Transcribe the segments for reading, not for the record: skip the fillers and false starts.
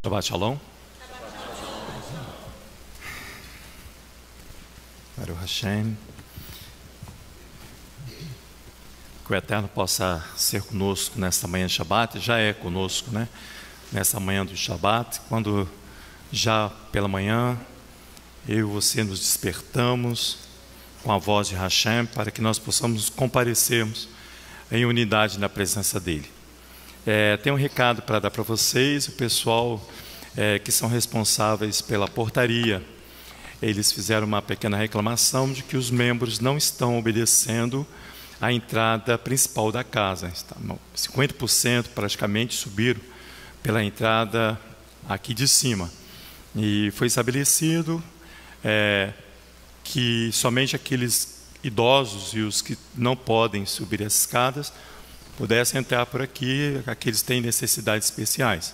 Shabbat Shalom. Baruch Hashem. Que o Eterno possa ser conosco nesta manhã de Shabbat. Já é conosco, né? Nessa manhã do Shabbat, quando já pela manhã eu e você nos despertamos com a voz de Hashem para que nós possamos comparecermos em unidade na presença dEle. Tem um recado para dar para vocês, o pessoal que são responsáveis pela portaria. Eles fizeram uma pequena reclamação de que os membros não estão obedecendo a entrada principal da casa. 50% praticamente subiram pela entrada aqui de cima. E foi estabelecido que somente aqueles idosos e os que não podem subir as escadas pudessem entrar por aqui, aqueles que têm necessidades especiais.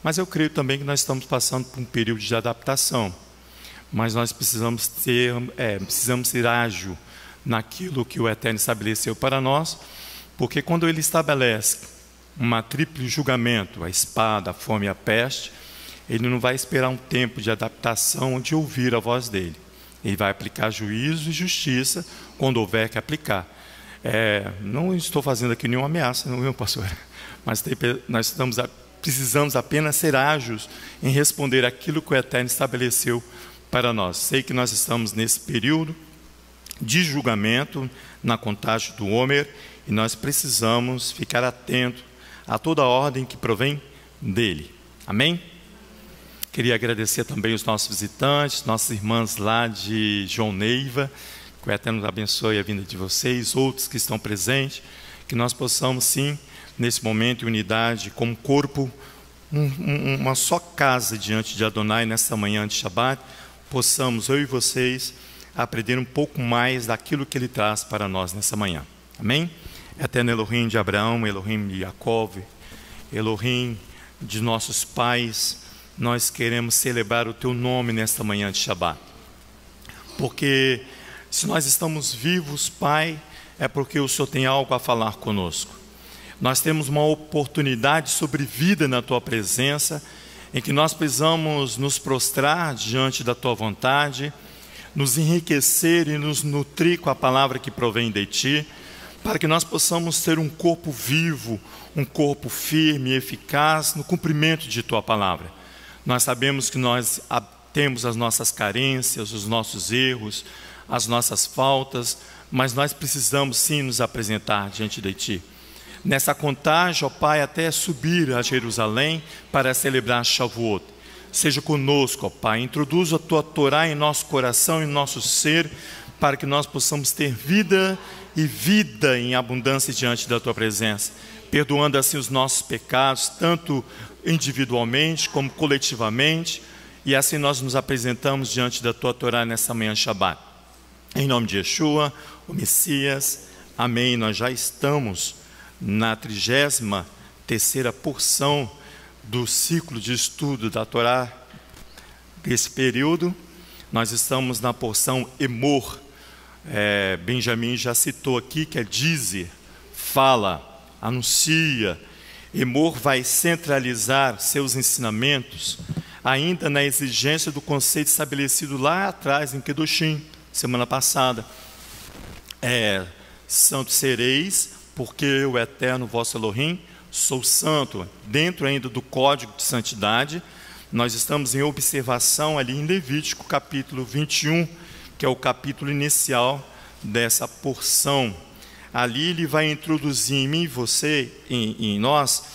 Mas eu creio também que nós estamos passando por um período de adaptação. Mas nós precisamos ser ágil naquilo que o Eterno estabeleceu para nós, porque quando Ele estabelece uma tríplice julgamento, a espada, a fome e a peste, Ele não vai esperar um tempo de adaptação de ouvir a voz dEle. Ele vai aplicar juízo e justiça quando houver que aplicar. Não estou fazendo aqui nenhuma ameaça, não, pastor? Mas precisamos apenas ser ágeis em responder aquilo que o Eterno estabeleceu para nós. Sei que nós estamos nesse período de julgamento, na contagem do Homer, e nós precisamos ficar atentos a toda a ordem que provém dEle. Amém? Queria agradecer também os nossos visitantes, nossas irmãs lá de João Neiva. Que o Eterno abençoe a vinda de vocês, outros que estão presentes, que nós possamos sim, nesse momento, em unidade, como corpo, uma só casa diante de Adonai, nessa manhã de Shabbat, possamos, eu e vocês, aprender um pouco mais daquilo que Ele traz para nós nessa manhã. Amém? Eterno Elohim de Abraão, Elohim de Jacob, Elohim de nossos pais, nós queremos celebrar o Teu nome nesta manhã de Shabbat. Porque se nós estamos vivos, Pai, é porque o Senhor tem algo a falar conosco. Nós temos uma oportunidade sobre vida na Tua presença, em que nós precisamos nos prostrar diante da Tua vontade, nos enriquecer e nos nutrir com a palavra que provém de Ti, para que nós possamos ter um corpo vivo, um corpo firme e eficaz no cumprimento de Tua palavra. Nós sabemos que nós temos as nossas carências, os nossos erros, as nossas faltas, mas nós precisamos sim nos apresentar diante de Ti. Nessa contagem, ó Pai, até subir a Jerusalém para celebrar Shavuot. Seja conosco, ó Pai, introduza a Tua Torá em nosso coração e em nosso ser, para que nós possamos ter vida e vida em abundância diante da Tua presença, perdoando assim os nossos pecados, tanto individualmente como coletivamente, e assim nós nos apresentamos diante da Tua Torá nessa manhã de Shabbat. Em nome de Yeshua, o Messias, amém. Nós já estamos na 33ª porção do ciclo de estudo da Torá desse período. Nós estamos na porção Emor. Benjamin já citou aqui que é dizer, fala, anuncia. Emor vai centralizar seus ensinamentos ainda na exigência do conceito estabelecido lá atrás em Kedoshim, semana passada. Santo sereis, porque o Eterno vosso Elohim sou santo. Dentro ainda do código de santidade, nós estamos em observação ali em Levítico capítulo 21, que é o capítulo inicial dessa porção. Ali ele vai introduzir em mim e você, em nós,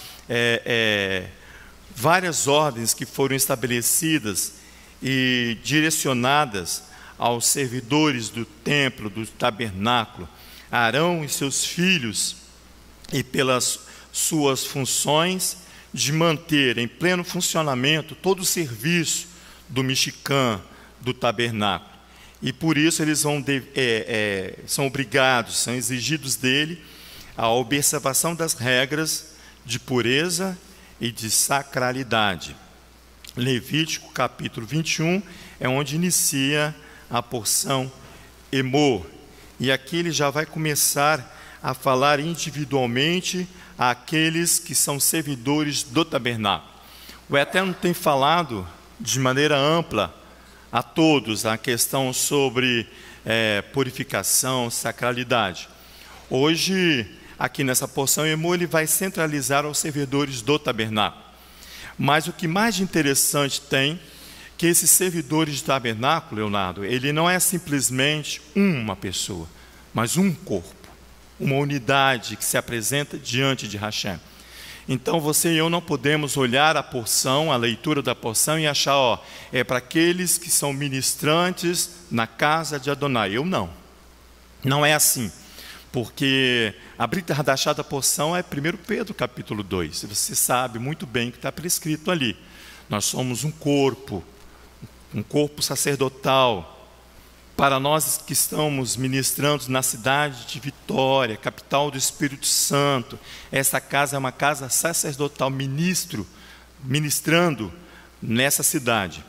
várias ordens que foram estabelecidas e direcionadas aos servidores do templo, do tabernáculo, Arão e seus filhos, e pelas suas funções de manter em pleno funcionamento todo o serviço do Mishkan, do tabernáculo. E por isso eles são obrigados, são exigidos dele a observação das regras de pureza e de sacralidade. Levítico capítulo 21 é onde inicia a porção Emor. E aqui ele já vai começar a falar individualmente àqueles que são servidores do tabernáculo. O Eterno tem falado de maneira ampla a todos a questão sobre purificação, sacralidade. Hoje, aqui nessa porção Emor, ele vai centralizar os servidores do tabernáculo. Mas o que mais de interessante tem, que esses servidores do tabernáculo, Leonardo, ele não é simplesmente uma pessoa, mas um corpo, uma unidade que se apresenta diante de Hashem. Então você e eu não podemos olhar a porção, a leitura da porção e achar, é para aqueles que são ministrantes na casa de Adonai. Eu não. Não é assim. Porque a Brita Hadashah da porção é 1 Pedro capítulo 2. Você sabe muito bem o que está prescrito ali. Nós somos um corpo sacerdotal. Para nós que estamos ministrando na cidade de Vitória, capital do Espírito Santo, essa casa é uma casa sacerdotal, ministrando nessa cidade.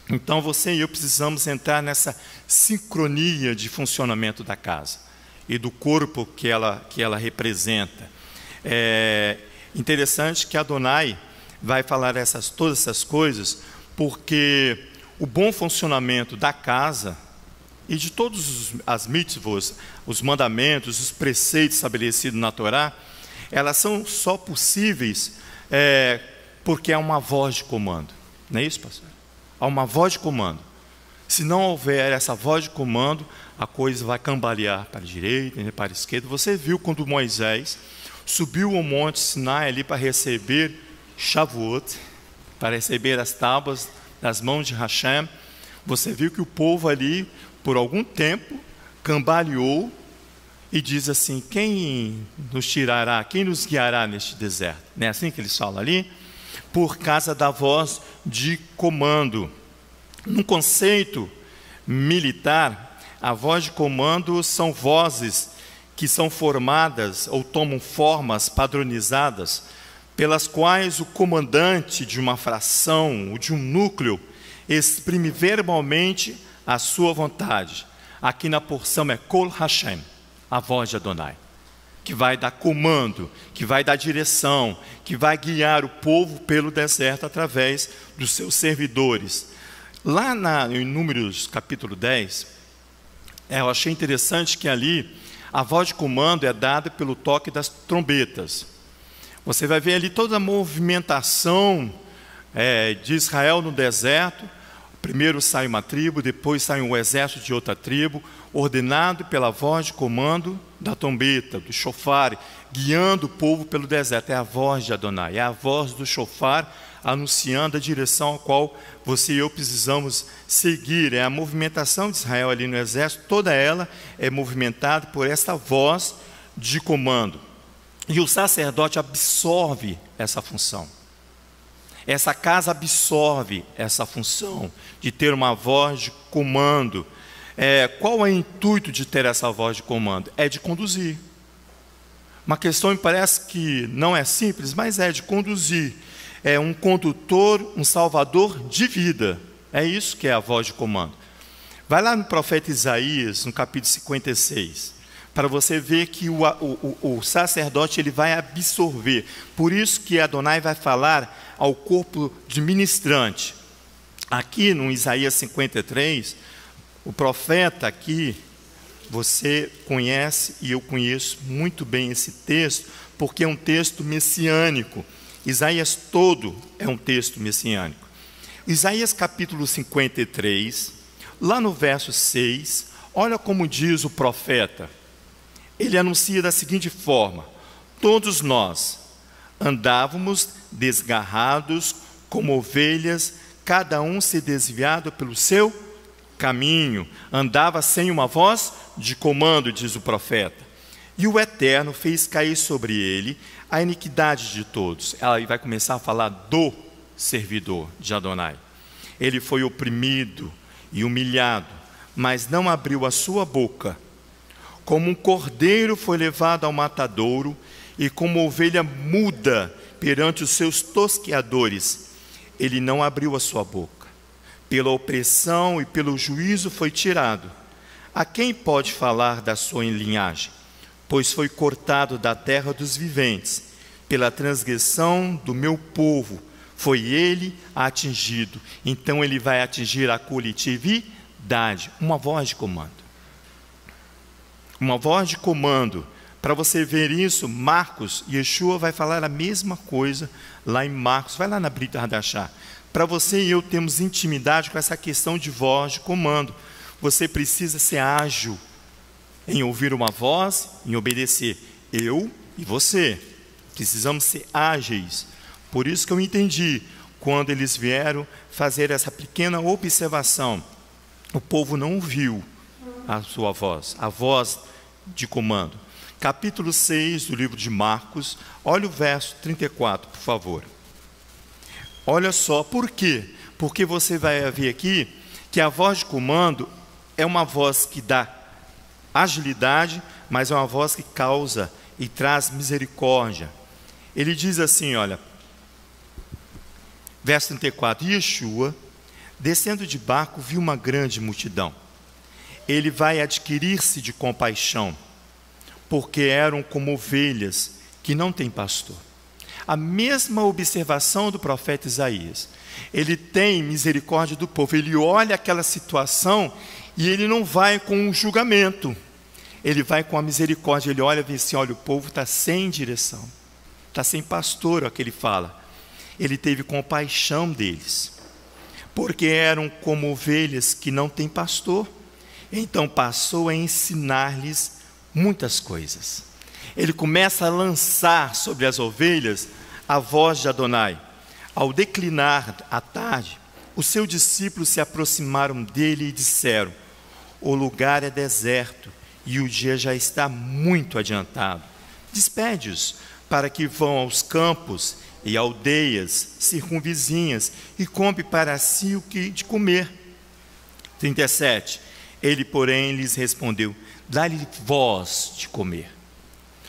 Então você e eu precisamos entrar nessa sincronia de funcionamento da casa e do corpo que ela representa. É interessante que Adonai vai falar todas essas coisas, porque o bom funcionamento da casa e de todas as mitzvot, os mandamentos, os preceitos estabelecidos na Torá, elas são só possíveis porque há uma voz de comando. Não é isso, pastor? Há uma voz de comando. Se não houver essa voz de comando, a coisa vai cambalear para a direita e para a esquerda. Você viu quando Moisés subiu ao monte Sinai ali para receber Shavuot, para receber as tábuas das mãos de Hashem. Você viu que o povo ali, por algum tempo, cambaleou e diz assim: quem nos tirará, quem nos guiará neste deserto? Não é assim que eles falam ali? Por causa da voz de comando. Num conceito militar, a voz de comando são vozes que são formadas ou tomam formas padronizadas, pelas quais o comandante de uma fração ou de um núcleo exprime verbalmente a sua vontade. Aqui na porção é Kol Hashem, a voz de Adonai, que vai dar comando, que vai dar direção, que vai guiar o povo pelo deserto através dos seus servidores. Lá em Números capítulo 10, eu achei interessante que ali a voz de comando é dada pelo toque das trombetas. Você vai ver ali toda a movimentação de Israel no deserto. Primeiro sai uma tribo, depois sai um exército de outra tribo, ordenado pela voz de comando da trombeta, do shofar, guiando o povo pelo deserto. É a voz de Adonai, é a voz do shofar anunciando a direção a qual você e eu precisamos seguir. É a movimentação de Israel ali no exército, toda ela é movimentada por essa voz de comando. E o sacerdote absorve essa função. Essa casa absorve essa função de ter uma voz de comando. Qual é o intuito de ter essa voz de comando? É de conduzir. Uma questão me parece que não é simples, mas é de conduzir. É um condutor, um salvador de vida. É isso que é a voz de comando. Vai lá no profeta Isaías, no capítulo 56, para você ver que o sacerdote ele vai absorver. Por isso que Adonai vai falar ao corpo de ministrante. Aqui no Isaías 53, o profeta aqui, você conhece e eu conheço muito bem esse texto, porque é um texto messiânico. Isaías todo é um texto messiânico. Isaías capítulo 53, lá no verso 6, olha como diz o profeta. Ele anuncia da seguinte forma: todos nós andávamos desgarrados como ovelhas, cada um se desviado pelo seu caminho, andava sem uma voz de comando, diz o profeta. E o Eterno fez cair sobre ele a iniquidade de todos. Ela vai começar a falar do servidor de Adonai. Ele foi oprimido e humilhado, mas não abriu a sua boca. Como um cordeiro foi levado ao matadouro, e como ovelha muda perante os seus tosqueadores, ele não abriu a sua boca. Pela opressão e pelo juízo foi tirado. A quem pode falar da sua linhagem? Pois foi cortado da terra dos viventes. Pela transgressão do meu povo Foi ele atingido. Então ele vai atingir a coletividade. Uma voz de comando. Uma voz de comando. Para você ver isso, Marcos, Yeshua vai falar a mesma coisa lá em Marcos. Vai lá na Brit Hadashah. Para você e eu termos intimidade com essa questão de voz de comando, você precisa ser ágil em ouvir uma voz, em obedecer. Eu e você precisamos ser ágeis. Por isso que eu entendi, quando eles vieram fazer essa pequena observação, o povo não ouviu a sua voz, a voz de comando. Capítulo 6 do livro de Marcos, olha o verso 34, por favor. Olha só, por quê? Porque você vai ver aqui que a voz de comando é uma voz que dá agilidade, mas é uma voz que causa e traz misericórdia. Ele diz assim, olha, verso 34, Yeshua, descendo de barco, viu uma grande multidão. Ele vai adquirir-se de compaixão, porque eram como ovelhas que não têm pastor. A mesma observação do profeta Isaías. Ele tem misericórdia do povo, ele olha aquela situação e ele não vai com um julgamento, ele vai com a misericórdia, ele olha e diz assim, olha, o povo está sem direção, está sem pastor, é o que ele fala. Ele teve compaixão deles, porque eram como ovelhas que não têm pastor, então passou a ensinar-lhes muitas coisas. Ele começa a lançar sobre as ovelhas a voz de Adonai. Ao declinar a tarde, os seus discípulos se aproximaram dele e disseram, o lugar é deserto e o dia já está muito adiantado. Despede-os para que vão aos campos e aldeias circunvizinhas e compre para si o que de comer. 37. Ele, porém, lhes respondeu, dá-lhe voz de comer.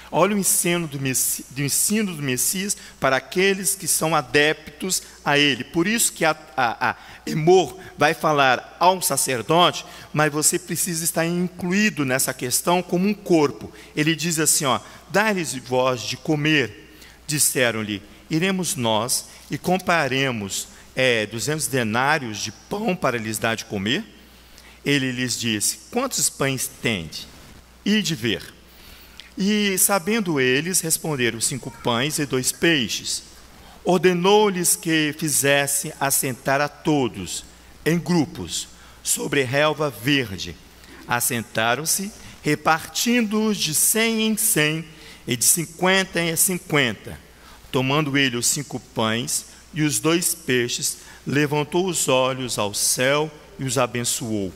Olha o ensino do Messias para aqueles que são adeptos a ele. Por isso que a Emor vai falar ao sacerdote, mas você precisa estar incluído nessa questão como um corpo. Ele diz assim, ó, dá-lhes voz de comer. Disseram-lhe, iremos nós e compraremos 200 denários de pão para lhes dar de comer? Ele lhes disse, quantos pães tende? Ide ver. E, sabendo eles, responderam 5 pães e 2 peixes. Ordenou-lhes que fizessem assentar a todos, em grupos, sobre relva verde. Assentaram-se, repartindo-os de 100 em 100 e de 50 em 50. Tomando ele os 5 pães e os 2 peixes, levantou os olhos ao céu e os abençoou.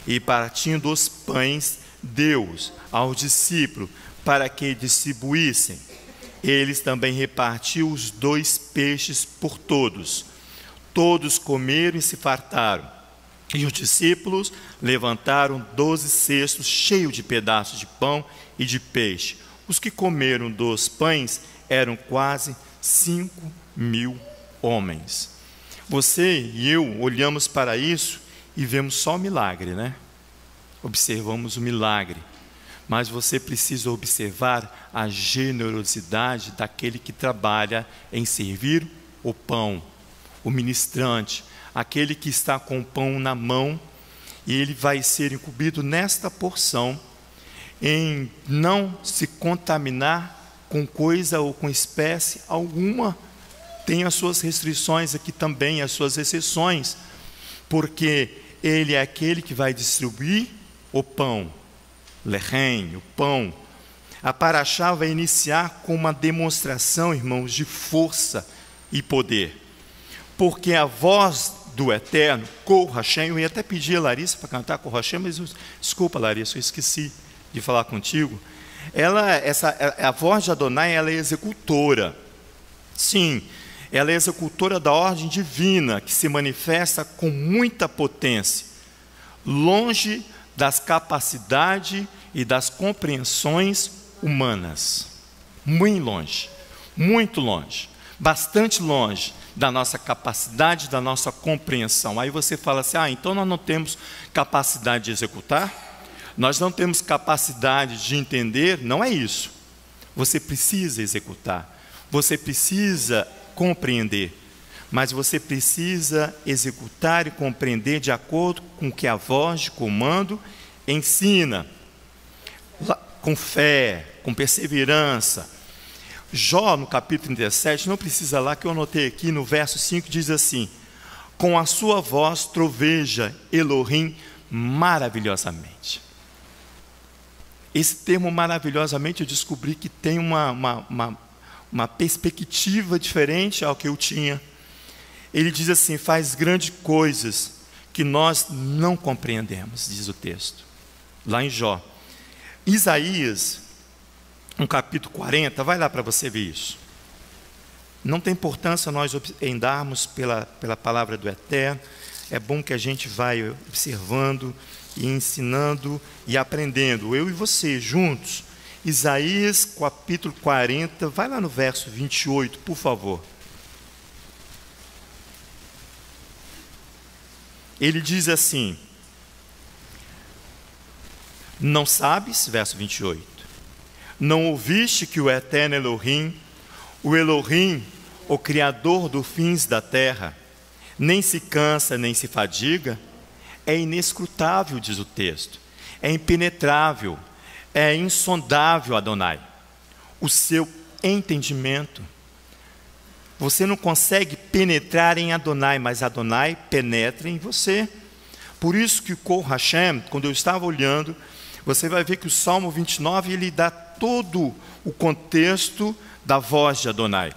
E partindo os pães, deu-os aos discípulos, para que distribuíssem. Eles também repartiu os 2 peixes por todos. Todos comeram e se fartaram. E os discípulos levantaram 12 cestos cheios de pedaços de pão e de peixe. Os que comeram dos pães eram quase 5.000 homens. Você e eu olhamos para isso e vemos só o milagre, né? Observamos o milagre. Mas você precisa observar a generosidade daquele que trabalha em servir o pão, o ministrante, aquele que está com o pão na mão, e ele vai ser incumbido nesta porção, em não se contaminar com coisa ou com espécie alguma. Tem as suas restrições aqui também, as suas exceções, porque ele é aquele que vai distribuir o pão, Lehem, o pão. A Paraxá vai iniciar com uma demonstração, irmãos, de força e poder. Porque a voz do Eterno, Kol Hashem, eu ia até pedir a Larissa para cantar Kol Hashem, mas desculpa, Larissa, eu esqueci de falar contigo. A voz de Adonai, ela é executora. Sim, ela é executora da ordem divina, que se manifesta com muita potência, longe das capacidades e das compreensões humanas. Muito longe, bastante longe da nossa capacidade, da nossa compreensão. Aí você fala assim, então nós não temos capacidade de executar? Nós não temos capacidade de entender? Não é isso. Você precisa executar, você precisa compreender, mas você precisa executar e compreender de acordo com o que a voz de comando ensina, com fé, com perseverança. Jó, no capítulo 37, não precisa lá, que eu anotei aqui no verso 5, diz assim: com a sua voz troveja Elohim maravilhosamente. Esse termo maravilhosamente eu descobri que tem uma perspectiva diferente ao que eu tinha. Ele diz assim: faz grandes coisas que nós não compreendemos, diz o texto, lá em Jó. Isaías, no capítulo 40, vai lá para você ver isso. Não tem importância nós andarmos pela palavra do Eterno, é bom que a gente vai observando e ensinando e aprendendo, eu e você juntos. Isaías capítulo 40, vai lá no verso 28, por favor. Ele diz assim: não sabes, verso 28, não ouviste que o eterno Elohim, o Elohim, o Criador dos fins da terra, nem se cansa, nem se fadiga? É inescrutável, diz o texto, é impenetrável, é insondável Adonai, o seu entendimento. Você não consegue penetrar em Adonai, mas Adonai penetra em você. Por isso que o Kol Hashem, quando eu estava olhando, você vai ver que o Salmo 29, ele dá todo o contexto da voz de Adonai.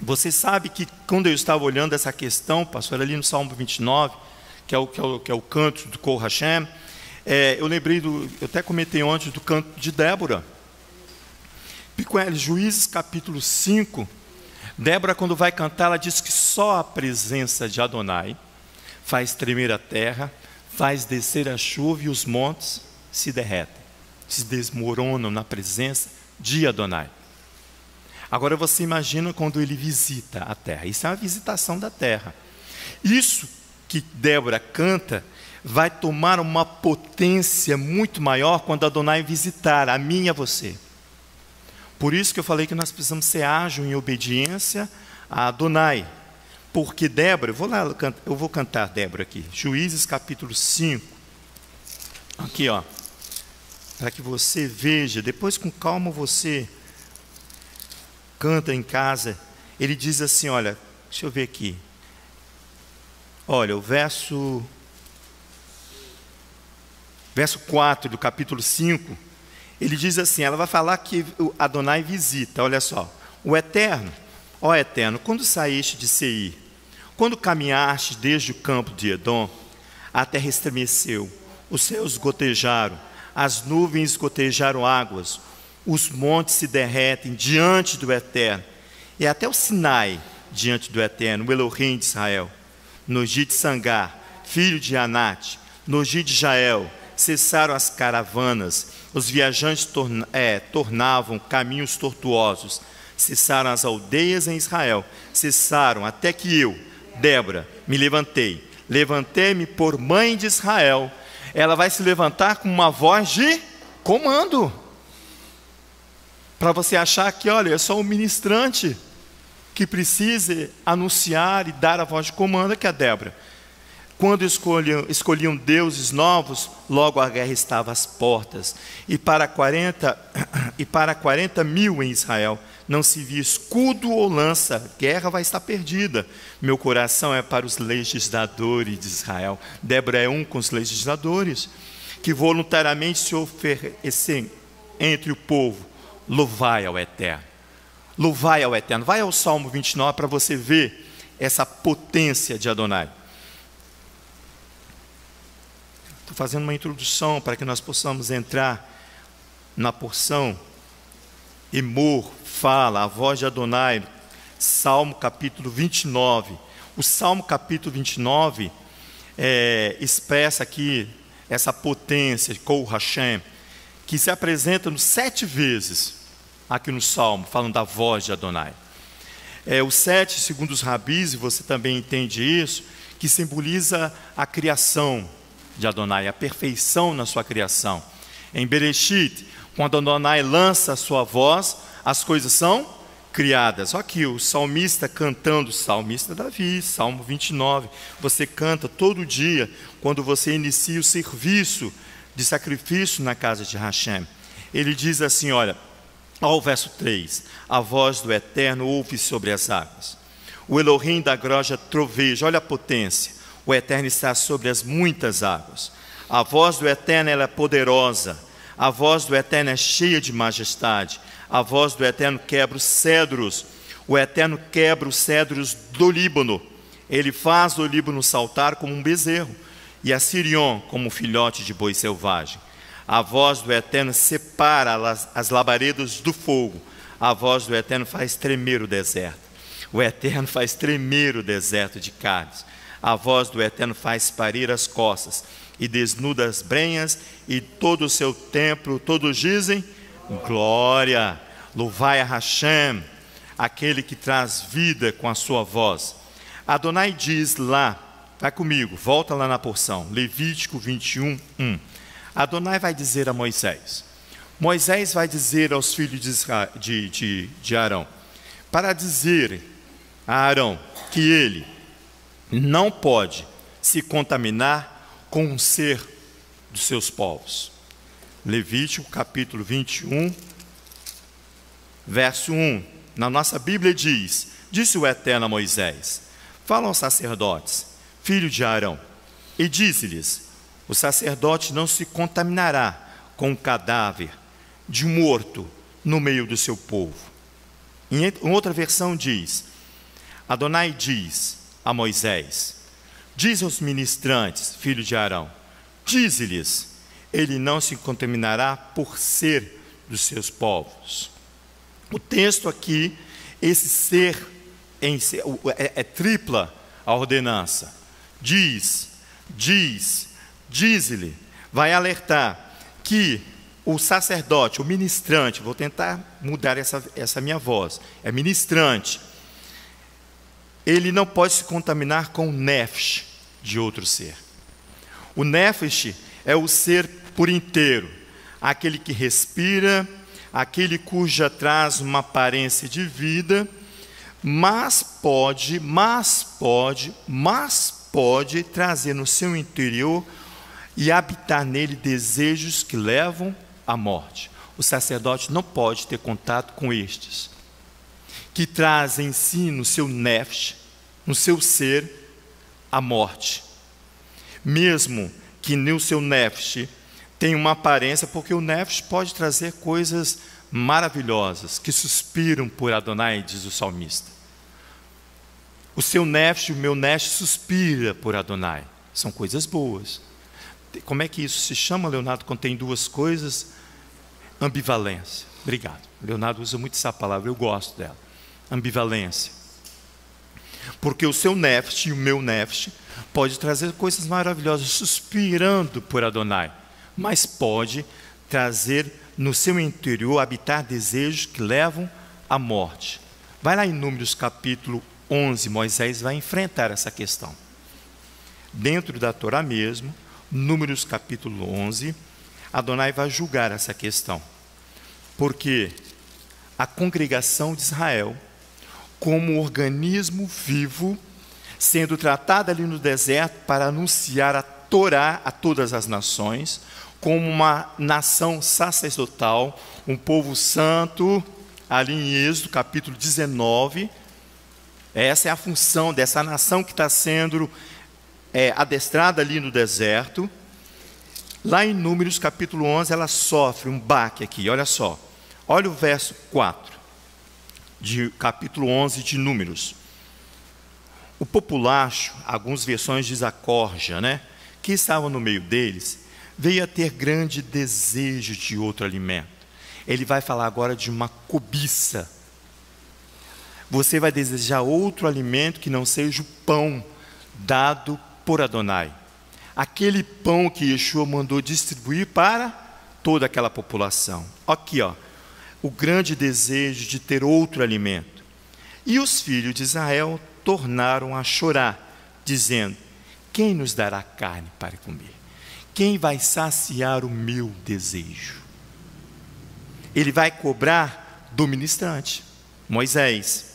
Você sabe que quando eu estava olhando essa questão, pastor, ali no Salmo 29, que é o canto do Kol Hashem, eu lembrei, eu até comentei ontem, do canto de Débora. Juízes capítulo 5, Débora, quando vai cantar, ela diz que só a presença de Adonai faz tremer a terra, faz descer a chuva e os montes se derretem, se desmoronam na presença de Adonai. Agora você imagina quando ele visita a terra. Isso é uma visitação da terra. Isso que Débora canta vai tomar uma potência muito maior quando Adonai visitar a mim e a você. Por isso que eu falei que nós precisamos ser ágeis em obediência a Adonai. Porque Débora, eu vou cantar Débora aqui, Juízes capítulo 5. Aqui, ó, para que você veja, depois com calma você canta em casa. Ele diz assim, olha, deixa eu ver aqui. Olha, o verso 4 do capítulo 5, ele diz assim, ela vai falar que Adonai visita, olha só. O Eterno, ó Eterno, quando saíste de Seir, quando caminhaste desde o campo de Edom, a terra estremeceu, os céus gotejaram, as nuvens gotejaram águas, os montes se derretem diante do Eterno, e até o Sinai diante do Eterno, o Elohim de Israel. No dia de Sangar, filho de Anate, no dia de Jael, cessaram as caravanas, os viajantes tornavam caminhos tortuosos, cessaram as aldeias em Israel, cessaram até que eu, Débora, me levantei-me por mãe de Israel. Ela vai se levantar com uma voz de comando, para você achar que, olha, é só um ministrante que precisa anunciar e dar a voz de comando, que é a Débora. Quando escolhiam deuses novos, logo a guerra estava às portas. E para 40 mil em Israel não se via escudo ou lança, a guerra vai estar perdida. Meu coração é para os legisladores de Israel. Débora é um com os legisladores, que voluntariamente se oferecem entre o povo. Louvai ao Eterno. Louvai ao Eterno. Vai ao Salmo 29 para você ver essa potência de Adonai. Estou fazendo uma introdução para que nós possamos entrar na porção. Emor fala, a voz de Adonai, Salmo capítulo 29. O Salmo capítulo 29 expressa aqui essa potência de Kol Hashem, que se apresenta 7 vezes aqui no Salmo, falando da voz de Adonai. O 7, segundo os rabis, e você também entende isso, que simboliza a criação de Adonai, a perfeição na sua criação. Em Bereshit, quando Adonai lança a sua voz, as coisas são criadas. Olha aqui o salmista cantando, salmista Davi, Salmo 29. Você canta todo dia quando você inicia o serviço de sacrifício na casa de Hashem. Ele diz assim, olha, ao verso 3, a voz do Eterno ouve sobre as águas. O Elohim da groja troveja, olha a potência. O Eterno está sobre as muitas águas. A voz do Eterno ela é poderosa. A voz do Eterno é cheia de majestade. A voz do Eterno quebra os cedros. O Eterno quebra os cedros do Líbano. Ele faz do Líbano saltar como um bezerro, e a Sirion como um filhote de boi selvagem. A voz do Eterno separa as labaredas do fogo. A voz do Eterno faz tremer o deserto. O Eterno faz tremer o deserto de Cádiz. A voz do Eterno faz parir as costas e desnuda as brenhas, e todo o seu templo, todos dizem, glória, louvai a Hashem, aquele que traz vida com a sua voz. Adonai diz lá, vai comigo, volta lá na porção, Levítico 21, 1. Adonai vai dizer a Moisés, Moisés vai dizer aos filhos de Arão, para dizer a Arão que ele não pode se contaminar com um ser dos seus povos. Levítico capítulo 21, verso 1. Na nossa Bíblia diz, disse o Eterno a Moisés, fala aos sacerdotes, filho de Arão, e dize-lhes, o sacerdote não se contaminará com o cadáver de um morto no meio do seu povo. Em outra versão diz, Adonai diz a Moisés, diz aos ministrantes, filho de Arão, dize-lhes, ele não se contaminará por ser dos seus povos. O texto aqui, esse ser, é tripla a ordenança. Diz-lhe, vai alertar que o sacerdote, o ministrante, vou tentar mudar essa minha voz, é ministrante, ele não pode se contaminar com o nefesh de outro ser. O nefesh é o ser por inteiro, aquele que respira, aquele cuja traz uma aparência de vida, mas pode trazer no seu interior e habitar nele desejos que levam à morte. O sacerdote não pode ter contato com estes, que trazem em si, no seu nefesh, no seu ser, a morte. Mesmo que no seu nefesh tenha uma aparência, porque o nefesh pode trazer coisas maravilhosas, que suspiram por Adonai, diz o salmista. O seu nefesh, o meu nefesh suspira por Adonai. São coisas boas. Como é que isso se chama, Leonardo, quando tem duas coisas? Ambivalência. Obrigado. Leonardo usa muito essa palavra, eu gosto dela. Ambivalência. Porque o seu nefesh e o meu nefesh pode trazer coisas maravilhosas, suspirando por Adonai, mas pode trazer no seu interior, habitar desejos que levam à morte. Vai lá em Números capítulo 11, Moisés vai enfrentar essa questão. Dentro da Torá mesmo, Números capítulo 11, Adonai vai julgar essa questão. Porque a congregação de Israel, como organismo vivo, sendo tratada ali no deserto para anunciar a Torá a todas as nações, como uma nação sacerdotal, um povo santo, ali em Êxodo capítulo 19, essa é a função dessa nação que está sendo adestrada ali no deserto. Lá em Números capítulo 11, ela sofre um baque aqui, olha só. Olha o verso 4, de capítulo 11 de Números. O populacho, algumas versões diz a corja, né, que estava no meio deles, veio a ter grande desejo de outro alimento. Ele vai falar agora de uma cobiça. Você vai desejar outro alimento que não seja o pão dado por Adonai. Aquele pão que Yeshua mandou distribuir para toda aquela população. Aqui, ó, o grande desejo de ter outro alimento. E os filhos de Israel tornaram a chorar, dizendo, quem nos dará carne para comer? Quem vai saciar o meu desejo? Ele vai cobrar do ministrante. Moisés.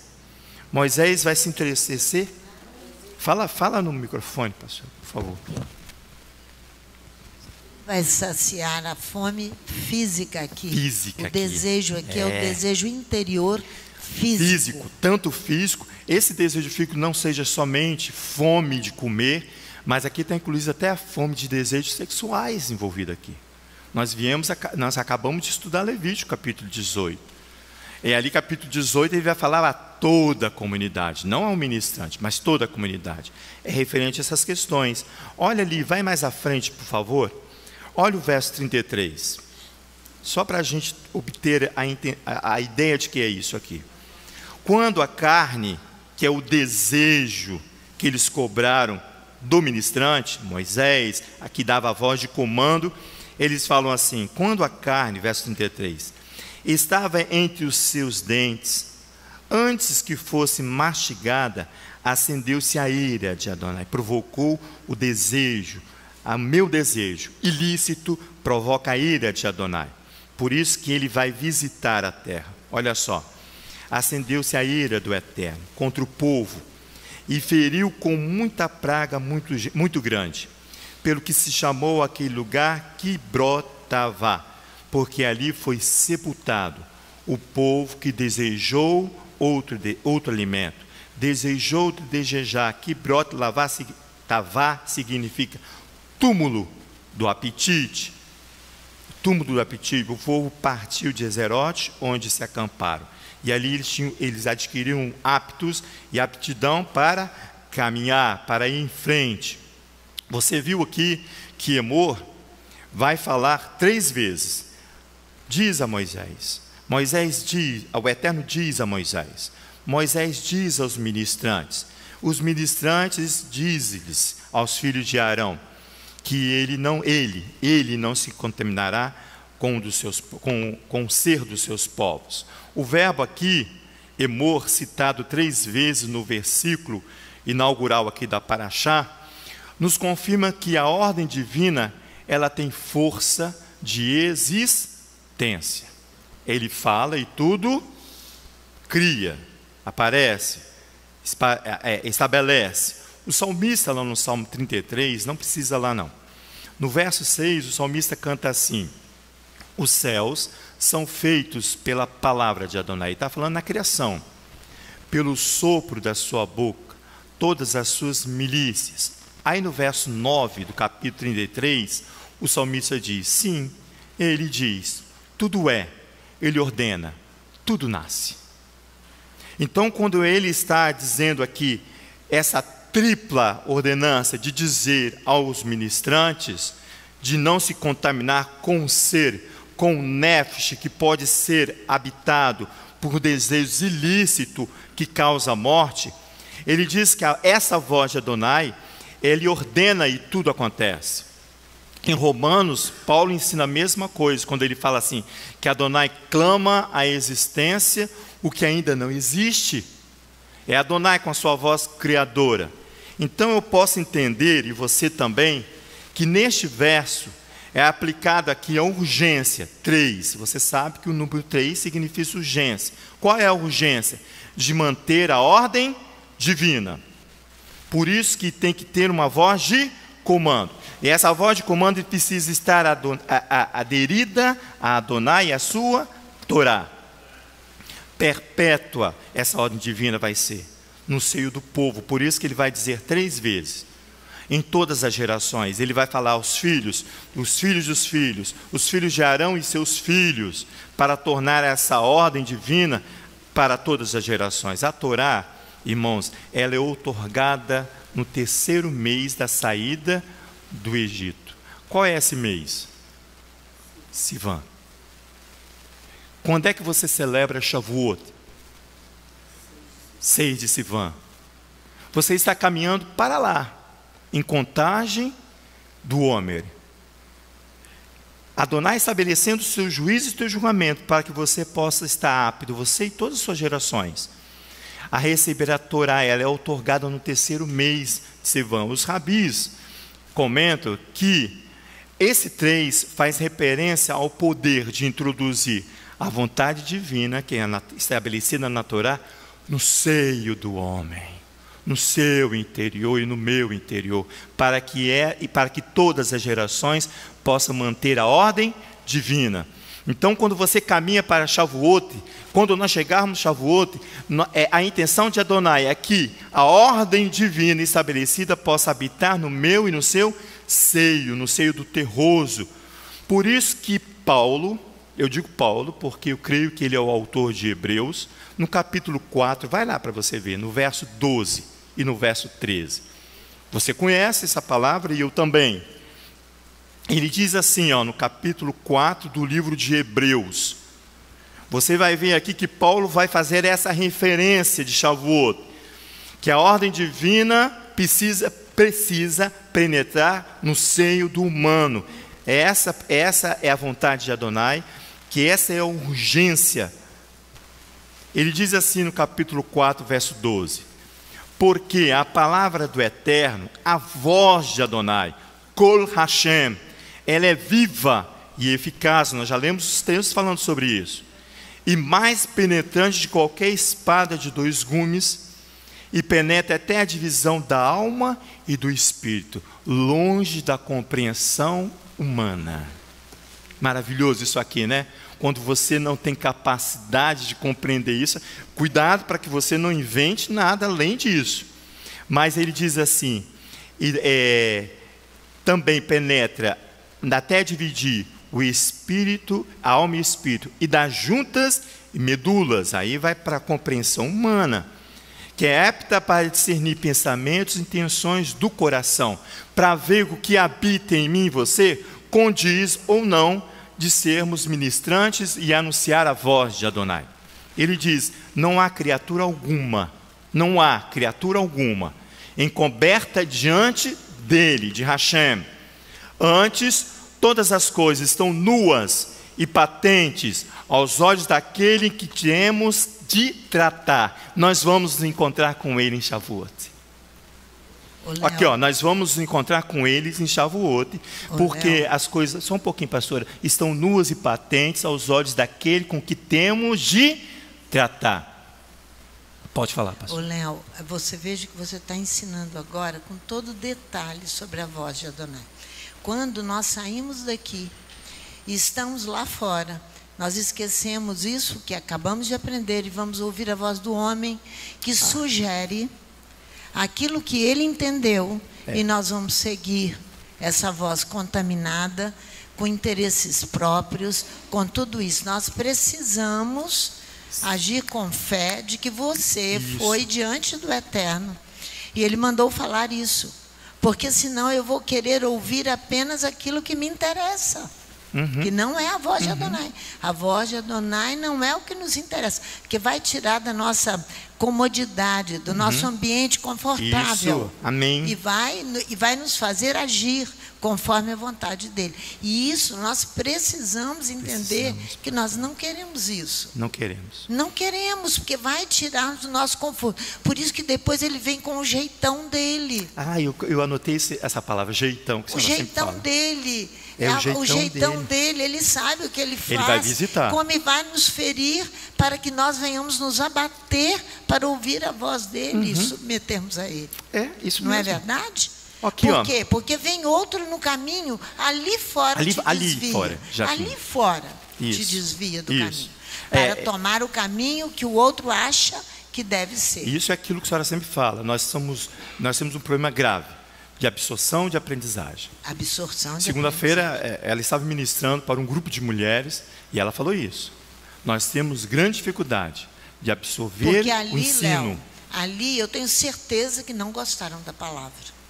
Moisés vai se entristecer. Fala no microfone, pastor, por favor. Vai saciar a fome física aqui. Física o aqui. Desejo aqui é o desejo interior físico. Físico, tanto físico. Esse desejo físico não seja somente fome de comer, mas aqui está incluído até a fome de desejos sexuais envolvida aqui. Nós acabamos de estudar Levítico, capítulo 18. E ali, capítulo 18, ele vai falar a toda a comunidade, não ao ministrante, mas toda a comunidade. É referente a essas questões. Olha ali, vai mais à frente, por favor. Olha o verso 33. Só para a gente obter a ideia de que é isso aqui. Quando a carne, que é o desejo que eles cobraram do ministrante, Moisés, aqui dava a voz de comando, eles falam assim, quando a carne, verso 33, estava entre os seus dentes, antes que fosse mastigada, acendeu-se a ira de Adonai, provocou o desejo, o meu desejo ilícito provoca a ira de Adonai. Por isso que ele vai visitar a terra. Olha só, acendeu-se a ira do Eterno contra o povo e feriu com muita praga muito grande, pelo que se chamou aquele lugar Quibrotavá, porque ali foi sepultado o povo que desejou outro alimento. Desejou de desejar. Quibrotavá significa túmulo do apetite. Túmulo do apetite. O povo partiu de Ezerote, onde se acamparam. E ali eles adquiriram hábitos e aptidão para caminhar, para ir em frente. Você viu aqui que Emor vai falar 3 vezes. Diz a Moisés. O Eterno diz a Moisés. Moisés diz aos ministrantes. Os ministrantes dizem-lhes aos filhos de Arão que ele não se contaminará com o ser dos seus povos. O verbo aqui, Emor, citado 3 vezes no versículo inaugural aqui da Paraxá, nos confirma que a ordem divina, ela tem força de existência. Ele fala e tudo cria, aparece, estabelece. O salmista, lá no Salmo 33, não precisa lá não. No verso 6, o salmista canta assim: os céus são feitos pela palavra de Adonai. Está falando na criação. Pelo sopro da sua boca, todas as suas milícias. Aí no verso 9 do capítulo 33, o salmista diz, sim, ele diz, tudo é, ele ordena, tudo nasce. Então, quando ele está dizendo aqui, essa tripla ordenança de dizer aos ministrantes, de não se contaminar com o ser, com o nefesh, que pode ser habitado por desejos ilícitos que causa morte, ele diz que essa voz de Adonai, ele ordena e tudo acontece. Em Romanos, Paulo ensina a mesma coisa, quando ele fala assim, que Adonai clama a existência o que ainda não existe. É Adonai com a sua voz criadora. Então eu posso entender, e você também, que neste verso é aplicado aqui a urgência, 3. Você sabe que o número 3 significa urgência. Qual é a urgência? De manter a ordem divina. Por isso que tem que ter uma voz de comando. E essa voz de comando precisa estar aderida a Adonai e a sua Torá. Perpétua essa ordem divina vai ser no seio do povo. Por isso que ele vai dizer 3 vezes. Em todas as gerações. Ele vai falar aos filhos, os filhos dos filhos, os filhos de Arão e seus filhos, para tornar essa ordem divina para todas as gerações. A Torá, irmãos, ela é outorgada no 3º mês da saída do Egito. Qual é esse mês? Sivan. Quando é que você celebra Shavuot? 6 de Sivan. Você está caminhando para lá, em contagem do Homer. Adonai estabelecendo o seu juízo e o seu julgamento, para que você possa estar apto, você e todas as suas gerações, a receber a Torá. Ela é outorgada no 3º mês de Sivan. Os rabis comentam que esse 3 faz referência ao poder de introduzir a vontade divina que é estabelecida na Torá no seio do homem, no seu interior e no meu interior, para que todas as gerações possam manter a ordem divina. Então, quando você caminha para Shavuot, quando nós chegarmos a Shavuot, a intenção de Adonai é que a ordem divina estabelecida possa habitar no meu e no seu seio, no seio do terroso. Por isso que Paulo, eu digo Paulo, porque eu creio que ele é o autor de Hebreus, no capítulo 4, vai lá para você ver, no verso 12 e no verso 13. Você conhece essa palavra e eu também. Ele diz assim, no capítulo 4 do livro de Hebreus. Você vai ver aqui que Paulo vai fazer essa referência de Shavuot, que a ordem divina precisa penetrar no seio do humano. Essa é a vontade de Adonai, que essa é a urgência. Ele diz assim no capítulo 4, verso 12. Porque a palavra do Eterno, a voz de Adonai, Kol Hashem, ela é viva e eficaz. Nós já lemos os textos falando sobre isso. E mais penetrante de qualquer espada de 2 gumes, e penetra até a divisão da alma e do espírito, longe da compreensão humana. Maravilhoso isso aqui, né? Quando você não tem capacidade de compreender isso, cuidado para que você não invente nada além disso. Mas ele diz assim, também penetra até dividir o espírito, a alma e o espírito, e das juntas e medulas, aí vai para a compreensão humana, que é apta para discernir pensamentos e intenções do coração, para ver o que habita em mim e você, condiz ou não de sermos ministrantes e anunciar a voz de Adonai. Ele diz, não há criatura alguma, encoberta diante dele, de Hashem. Antes, todas as coisas estão nuas e patentes aos olhos daquele que temos de tratar. Nós vamos nos encontrar com ele em Shavuot. Aqui, nós vamos nos encontrar com eles em Shavuot, porque as coisas, só um pouquinho, pastora, estão nuas e patentes aos olhos daquele com que temos de tratar. Pode falar, pastor. Léo, você veja que você está ensinando agora com todo detalhe sobre a voz de Adonai. Quando nós saímos daqui e estamos lá fora, nós esquecemos isso que acabamos de aprender e vamos ouvir a voz do homem que sugere aquilo que ele entendeu e nós vamos seguir essa voz contaminada com interesses próprios, com tudo isso. Nós precisamos agir com fé de que você foi diante do Eterno e ele mandou falar isso. Porque senão eu vou querer ouvir apenas aquilo que me interessa. Que não é a voz de Adonai. A voz de Adonai não é o que nos interessa. Que vai tirar da nossa comodidade, do nosso ambiente confortável. Isso, amém. E vai nos fazer agir conforme a vontade dele. E isso nós precisamos entender que nós não queremos isso. Não queremos. Não queremos, porque vai tirar do nosso conforto. Por isso que depois ele vem com o jeitão dele. Eu anotei essa palavra, jeitão. Que o jeitão dele. O jeitão dele, ele sabe o que ele faz. Ele vai visitar. Como ele vai nos ferir, para que nós venhamos nos abater para ouvir a voz dele e submetermos a ele. Isso não mesmo. é verdade? Aqui, Por quê? Porque vem outro no caminho, ali fora te desvia. Ali fora te desvia do caminho. Para tomar o caminho que o outro acha que deve ser. Isso é aquilo que a senhora sempre fala. Nós temos um problema grave de absorção de aprendizagem. Segunda-feira, ela estava ministrando para um grupo de mulheres e ela falou isso. Nós temos grande dificuldade de absorver porque ali, o ensino. Léo, ali eu tenho certeza que não gostaram da palavra.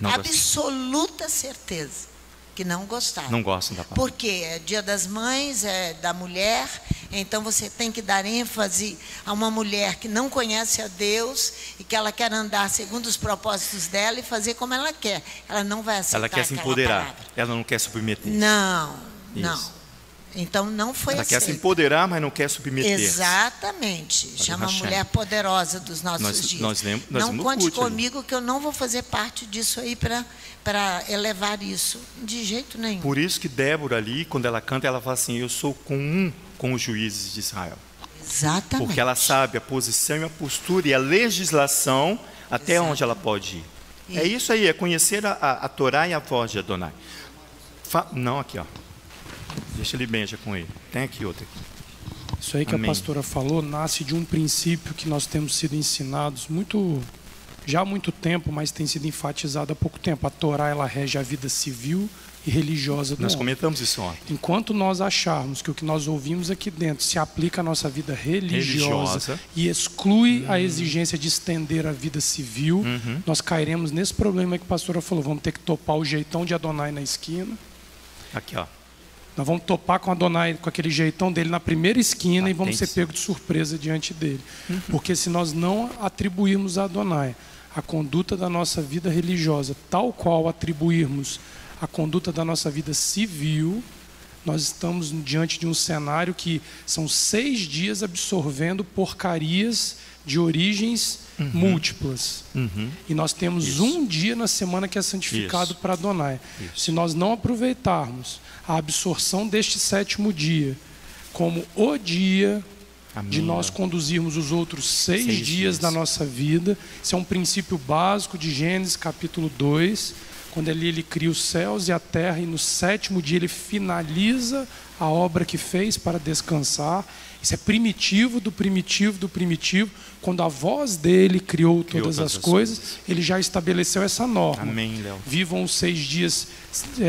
Absoluta certeza que não gostaram. Não gostam da palavra. Porque é Dia das Mães, é da mulher, então você tem que dar ênfase a uma mulher que não conhece a Deus e que ela quer andar segundo os propósitos dela e fazer como ela quer. Ela não vai aceitar. Ela quer se empoderar. Ela não quer submeter. Não. Isso. Então não foi Ela aceito. quer se empoderar, mas não quer submeter. Exatamente. Chama a mulher poderosa dos nossos dias. Não conte comigo que eu não vou fazer parte disso aí para elevar isso. De jeito nenhum. Por isso que Débora ali, quando ela canta, ela fala assim, eu sou com com os juízes de Israel. Exatamente. Porque ela sabe a posição e a postura e a legislação até onde ela pode ir. É isso aí, é conhecer a Torá e a voz de Adonai. Não, aqui, ó. Deixa ele benja com ele. Tem aqui outra aqui. Isso aí que Amém. a pastora falou nasce de um princípio que nós temos sido ensinados já há muito tempo, mas tem sido enfatizado há pouco tempo. A Torá, ela rege a vida civil e religiosa do Nós homem. comentamos isso ontem. Enquanto nós acharmos que o que nós ouvimos aqui dentro se aplica à nossa vida religiosa e exclui a exigência de estender a vida civil, nós cairemos nesse problema que a pastora falou. Vamos ter que topar o jeitão de Adonai na esquina. Aqui, ó. Nós vamos topar com Adonai, com aquele jeitão dele na primeira esquina e vamos ser pegos de surpresa diante dele. Porque se nós não atribuirmos a Adonai a conduta da nossa vida religiosa, tal qual atribuirmos a conduta da nossa vida civil, nós estamos diante de um cenário que são 6 dias absorvendo porcarias de origens múltiplas. E nós temos um dia na semana que é santificado para Adonai. Se nós não aproveitarmos a absorção deste 7º dia como o dia de nós conduzirmos os outros 6 dias da nossa vida, isso é um princípio básico de Gênesis capítulo 2, quando ele cria os céus e a terra, e no 7º dia ele finaliza a obra que fez para descansar. Isso é primitivo do primitivo do primitivo. Quando a voz dele criou todas as coisas, ele já estabeleceu essa norma. Amém, Léo. Vivam os 6 dias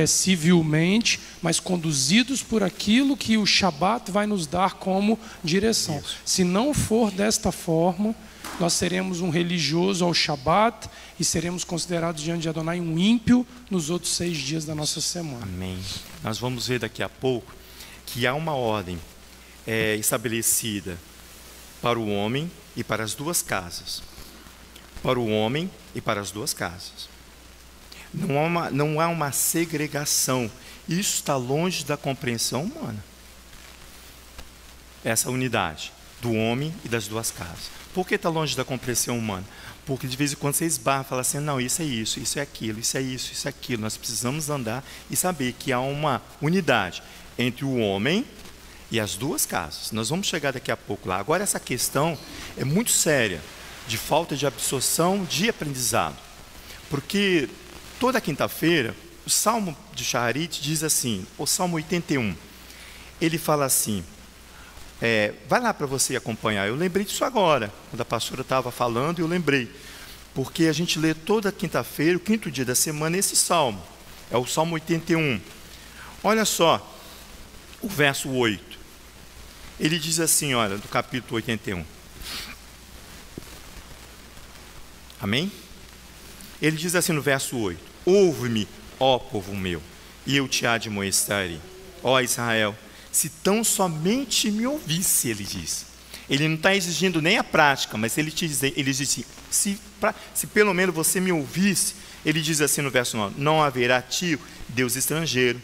civilmente, mas conduzidos por aquilo que o Shabat vai nos dar como direção. Se não for desta forma, nós seremos um religioso ao Shabat e seremos considerados diante de Adonai um ímpio nos outros 6 dias da nossa semana. Amém. Nós vamos ver daqui a pouco que há uma ordem estabelecida para o homem e para as 2 casas. Para o homem e para as 2 casas. Não há uma segregação. Isso está longe da compreensão humana. Essa unidade do homem e das 2 casas. Por que está longe da compreensão humana? Porque de vez em quando você esbarra e fala assim, não, isso é isso, isso é aquilo, isso é isso, isso é aquilo. Nós precisamos andar e saber que há uma unidade entre o homem e as 2 casas. Nós vamos chegar daqui a pouco lá. Agora essa questão é muito séria, de falta de absorção de aprendizado. Porque toda quinta-feira, o Salmo de Shaharit diz assim, o Salmo 81, ele fala assim, vai lá para você acompanhar. Eu lembrei disso agora, quando a pastora estava falando, eu lembrei. Porque a gente lê toda quinta-feira, o 5º dia da semana, esse Salmo. É o Salmo 81. Olha só, o verso 8. Ele diz assim, olha, do capítulo 81. Amém? Ele diz assim no verso 8. Ouve-me, ó povo meu, e eu te admoestarei. Ó Israel, se tão somente me ouvisse, ele diz. Ele não está exigindo nem a prática, mas ele diz assim, se pelo menos você me ouvisse, ele diz assim no verso 9, não haverá tio, Deus estrangeiro,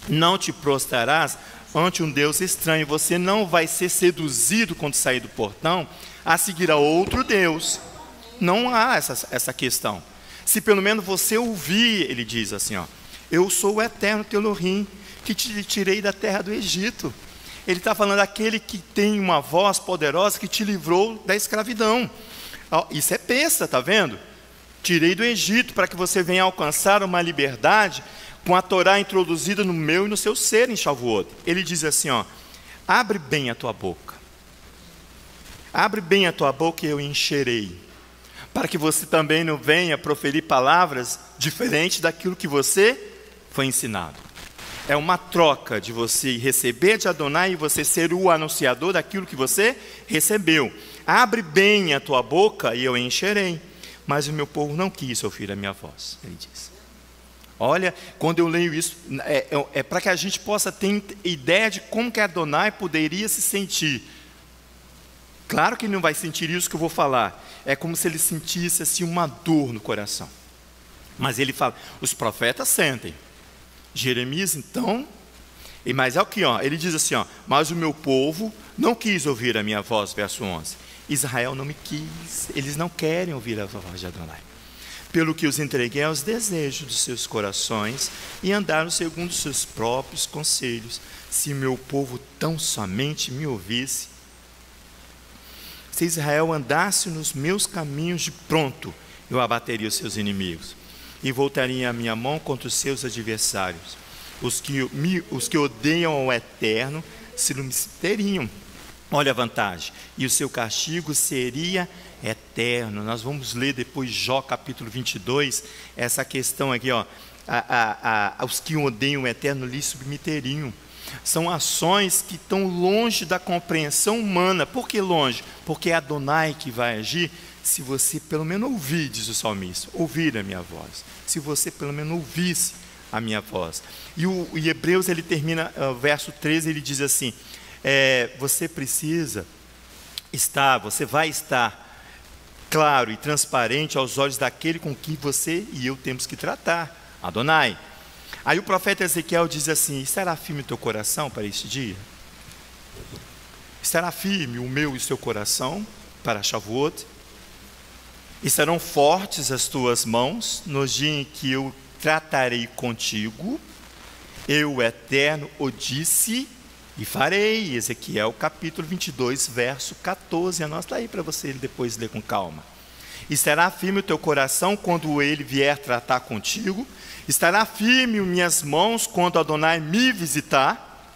não te prostrarás ante um Deus estranho, você não vai ser seduzido quando sair do portão a seguir a outro Deus. Não há essa questão. Se pelo menos você ouvir, ele diz assim, ó, eu sou o eterno teu Elohim, que te tirei da terra do Egito. Ele está falando daquele que tem uma voz poderosa que te livrou da escravidão. Isso é besta, está vendo? Tirei do Egito para que você venha alcançar uma liberdade com a Torá introduzida no meu e no seu ser em Shavuot. Ele diz assim, ó, abre bem a tua boca. Abre bem a tua boca e eu encherei. Para que você também não venha proferir palavras diferentes daquilo que você foi ensinado. É uma troca de você receber de Adonai e você ser o anunciador daquilo que você recebeu. Abre bem a tua boca e eu encherei. Mas o meu povo não quis ouvir a minha voz, ele diz. Olha, quando eu leio isso, é para que a gente possa ter ideia de como que Adonai poderia se sentir. Claro que ele não vai sentir isso que eu vou falar. É como se ele sentisse assim, uma dor no coração. Mas ele fala, os profetas sentem. Jeremias, então, mas é aqui, ó, ele diz assim, ó, mas o meu povo não quis ouvir a minha voz, verso 11. Israel não me quis, eles não querem ouvir a voz de Adonai. pelo que os entreguei aos desejos dos seus corações e andaram segundo os seus próprios conselhos. Se meu povo tão somente me ouvisse, se Israel andasse nos meus caminhos, de pronto eu abateria os seus inimigos e voltaria a minha mão contra os seus adversários. Os que odeiam ao Eterno se teriam. Olha a vantagem. E o seu castigo seria eterno. Nós vamos ler depois Jó capítulo 22, essa questão aqui, ó. Os que odeiam o Eterno lhe submeteriam. São ações que estão longe da compreensão humana. Por que longe? Porque é Adonai que vai agir. Se você pelo menos ouvir, diz o salmista, ouvir a minha voz. Se você pelo menos ouvisse a minha voz. E Hebreus, ele termina, verso 13, ele diz assim, você vai estar claro e transparente aos olhos daquele com quem você e eu temos que tratar, Adonai. Aí o profeta Ezequiel diz assim, estará firme o teu coração para este dia? Estará firme o meu e o seu coração para Shavuot? Estarão fortes as tuas mãos no dia em que eu tratarei contigo? Eu, o Eterno, o disse e farei. Ezequiel capítulo 22, verso 14. Anota aí para você depois ler com calma. Estará firme o teu coração quando ele vier tratar contigo? Estará firme minhas mãos quando Adonai me visitar?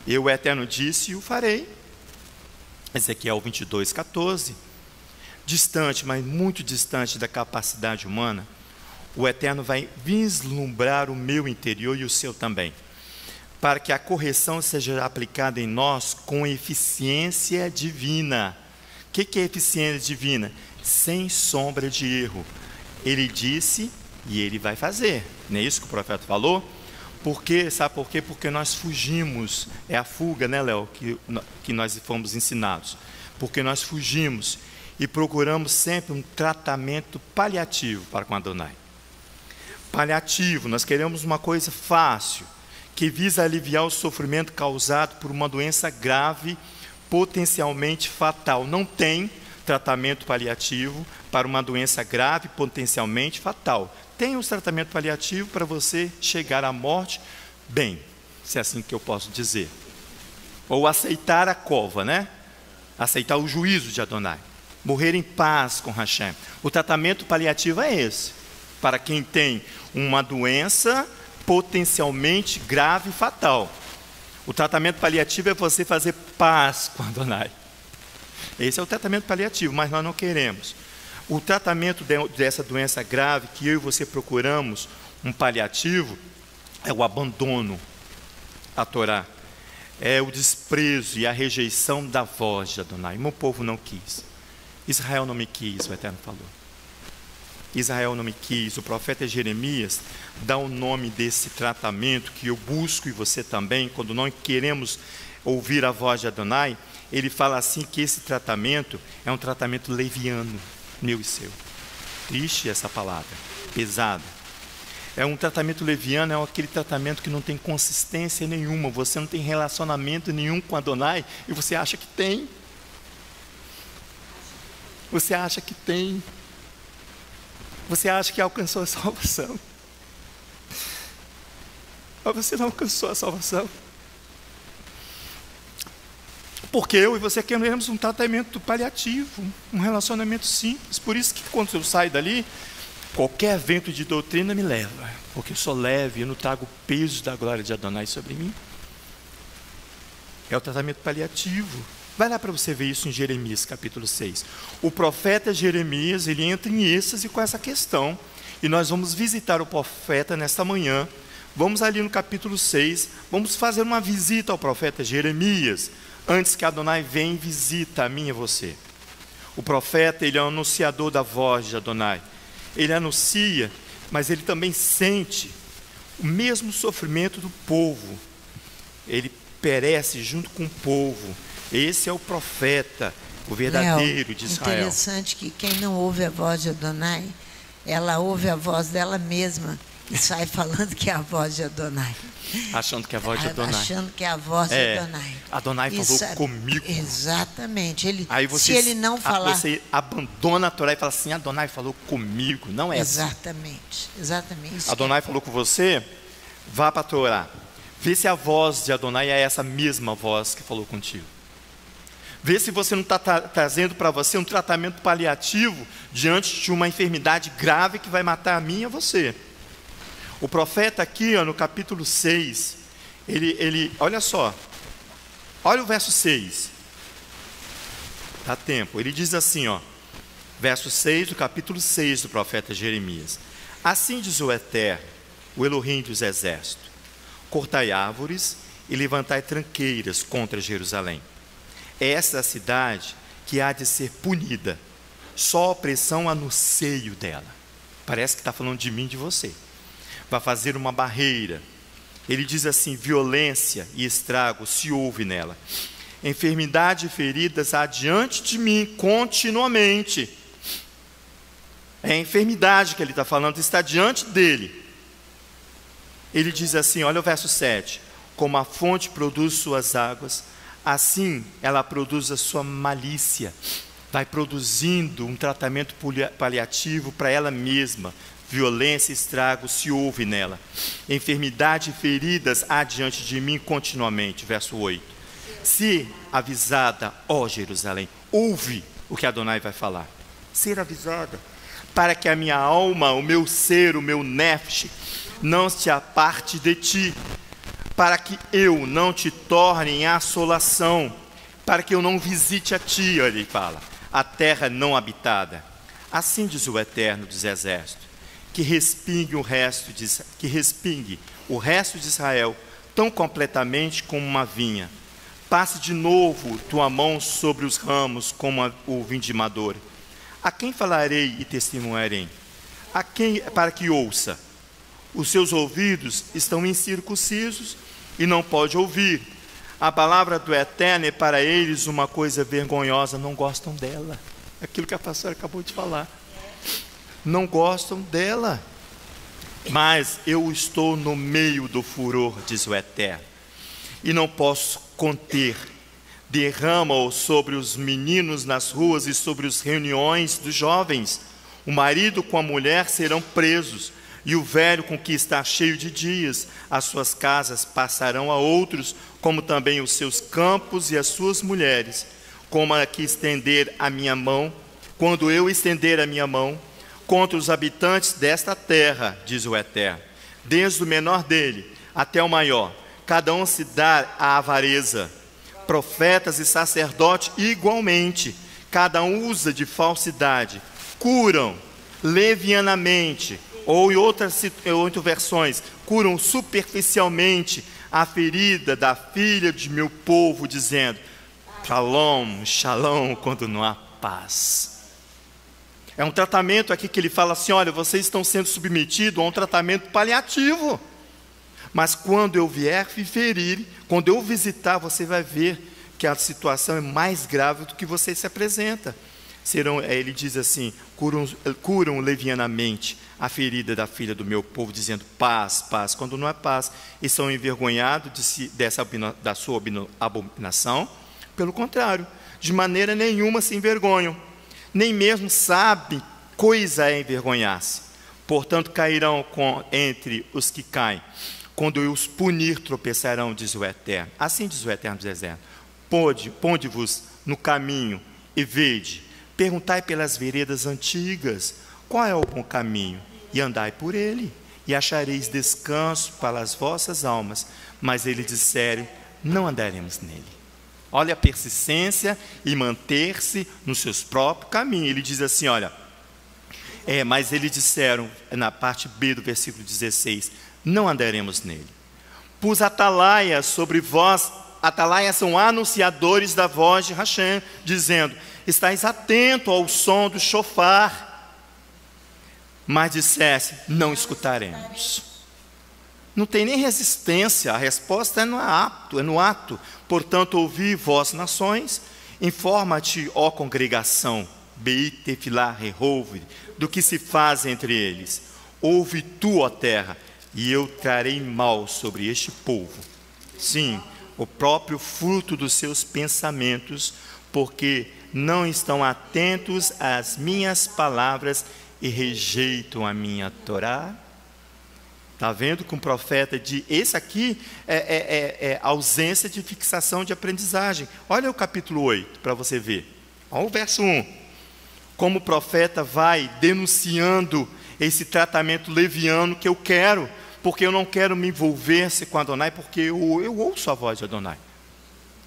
Eu, o Eterno, disse e o farei. Ezequiel 22, 14. Distante, mas muito distante da capacidade humana, o Eterno vai vislumbrar o meu interior e o seu também, para que a correção seja aplicada em nós com eficiência divina. O que é eficiência divina? Sem sombra de erro. Ele disse e ele vai fazer. Não é isso que o profeta falou? Sabe por quê? Porque nós fugimos. É a fuga, né, Léo? Que nós fomos ensinados. Porque nós fugimos e procuramos sempre um tratamento paliativo para com Adonai. Paliativo, nós queremos uma coisa fácil, que visa aliviar o sofrimento causado por uma doença grave, potencialmente fatal. Não tem tratamento paliativo para uma doença grave, potencialmente fatal. Tem um tratamento paliativo para você chegar à morte bem, se é assim que eu posso dizer. Ou aceitar a cova, né? Aceitar o juízo de Adonai. Morrer em paz com Hashem. O tratamento paliativo é esse, para quem tem uma doença potencialmente grave e fatal. O tratamento paliativo é você fazer paz com Adonai. Esse é o tratamento paliativo, mas nós não queremos. O tratamento dessa doença grave, que eu e você procuramos um paliativo, é o abandono à Torá. É o desprezo e a rejeição da voz de Adonai. Meu povo não quis. Israel não me quis, o Eterno falou. Israel não me quis. O profeta Jeremias dá o nome desse tratamento que eu busco e você também, quando não queremos ouvir a voz de Adonai. Ele fala assim que esse tratamento é um tratamento leviano, meu e seu. Triste essa palavra, pesada. É um tratamento leviano, é aquele tratamento que não tem consistência nenhuma. Você não tem relacionamento nenhum com Adonai e você acha que tem. Você acha que tem. Você acha que alcançou a salvação. Mas você não alcançou a salvação. Porque eu e você queremos um tratamento paliativo, um relacionamento simples. Por isso que quando eu saio dali, qualquer vento de doutrina me leva. Porque eu sou leve, eu não trago o peso da glória de Adonai sobre mim. É o tratamento paliativo. Vai lá para você ver isso em Jeremias capítulo 6. O profeta Jeremias, ele entra em êxtase com essa questão. E nós vamos visitar o profeta nesta manhã. Vamos ali no capítulo 6. Vamos fazer uma visita ao profeta Jeremias. Antes que Adonai venha e visita a mim e você. O profeta, ele é o anunciador da voz de Adonai. Ele anuncia, mas ele também sente o mesmo sofrimento do povo. Ele perece junto com o povo. Esse é o profeta, o verdadeiro de Israel. Interessante que quem não ouve a voz de Adonai, ela ouve a voz dela mesma e sai falando que é a voz de Adonai. Achando que é a voz de Adonai. Achando que é a voz de Adonai. Adonai falou comigo. Exatamente. Aí se ele não falar... Você abandona a Torá e fala assim, Adonai falou comigo. Não é exatamente, assim. Exatamente. Adonai falou com você, vá para a Torá. Vê se a voz de Adonai é essa mesma voz que falou contigo. Vê se você não está trazendo para você um tratamento paliativo diante de uma enfermidade grave que vai matar a mim e a você. O profeta aqui, no capítulo 6, ele olha só, olha o verso 6. Dá tempo. Ele diz assim, verso 6 do capítulo 6 do profeta Jeremias. Assim diz o Eterno, o Elohim dos exércitos: cortai árvores e levantai tranqueiras contra Jerusalém. Essa é a cidade que há de ser punida. Só opressão há no seio dela. Parece que está falando de mim e de você. Vai fazer uma barreira. Ele diz assim: violência e estrago se ouve nela. Enfermidade e feridas há diante de mim continuamente. É a enfermidade que ele está falando, está diante dele. Ele diz assim, olha o verso 7. Como a fonte produz suas águas, assim ela produz a sua malícia. Vai produzindo um tratamento paliativo para ela mesma. Violência e estrago se ouve nela. Enfermidade e feridas há diante de mim continuamente. Verso 8. Se avisada, ó Jerusalém, ouve o que Adonai vai falar. Ser avisada, para que a minha alma, o meu ser, o meu nefesh, não se aparte de ti, para que eu não te torne em assolação, para que eu não visite a ti, ele fala, a terra não habitada. Assim diz o Eterno dos exércitos, que respingue o resto de Israel tão completamente como uma vinha. Passe de novo tua mão sobre os ramos como o vindimador. A quem falarei e testemunharei? A quem, para que ouça? Os seus ouvidos estão incircuncisos e não pode ouvir. A palavra do Eterno é para eles uma coisa vergonhosa, não gostam dela. Aquilo que a pastora acabou de falar. Não gostam dela. Mas eu estou no meio do furor, diz o Eterno, e não posso conter. Derrama-o sobre os meninos nas ruas e sobre as reuniões dos jovens. O marido com a mulher serão presos, e o velho com que está cheio de dias. As suas casas passarão a outros, como também os seus campos e as suas mulheres. Como aqui estender a minha mão, quando eu estender a minha mão contra os habitantes desta terra, diz o Eterno, desde o menor dele até o maior, cada um se dá à avareza. Profetas e sacerdotes igualmente, cada um usa de falsidade, curam levianamente, ou em outras versões, curam superficialmente a ferida da filha de meu povo, dizendo, shalom, shalom, quando não há paz. É um tratamento aqui que ele fala assim, olha, vocês estão sendo submetidos a um tratamento paliativo. Mas quando eu vier me ferir, quando eu visitar, você vai ver que a situação é mais grave do que você se apresenta. Ele diz assim, curam levianamente a ferida da filha do meu povo, dizendo paz, paz, quando não é paz, e são envergonhados da sua abominação. Pelo contrário, de maneira nenhuma se envergonham, nem mesmo sabem coisa é envergonhar-se. Portanto, cairão entre os que caem. Quando eu os punir, tropeçarão, diz o Eterno. Assim diz o Eterno dos exércitos. Ponde-vos no caminho e vede. Perguntai pelas veredas antigas, qual é o bom caminho? E andai por ele, e achareis descanso para as vossas almas. Mas eles disseram, não andaremos nele. Olha a persistência e manter-se nos seus próprios caminhos. Ele diz assim, olha, mas eles disseram, na parte B do versículo 16, não andaremos nele. Pus atalaias sobre vós, atalaias são anunciadores da voz de Hashem, dizendo, estáis atento ao som do shofar. Mas dissesse, não escutaremos. Não tem nem resistência, a resposta é no ato. Portanto, ouvi vós nações, informa-te, ó congregação, Beit Tefilá Rehovre, do que se faz entre eles. ouve tu, ó terra, e eu trarei mal sobre este povo. Sim, o próprio fruto dos seus pensamentos, porque não estão atentos às minhas palavras e rejeitam a minha Torá. Está vendo que um profeta de... Esse aqui é ausência de fixação de aprendizagem. Olha o capítulo 8, para você ver. Olha o verso 1. Como o profeta vai denunciando esse tratamento leviano que eu quero, porque eu não quero me envolver-se com Adonai, porque eu ouço a voz de Adonai.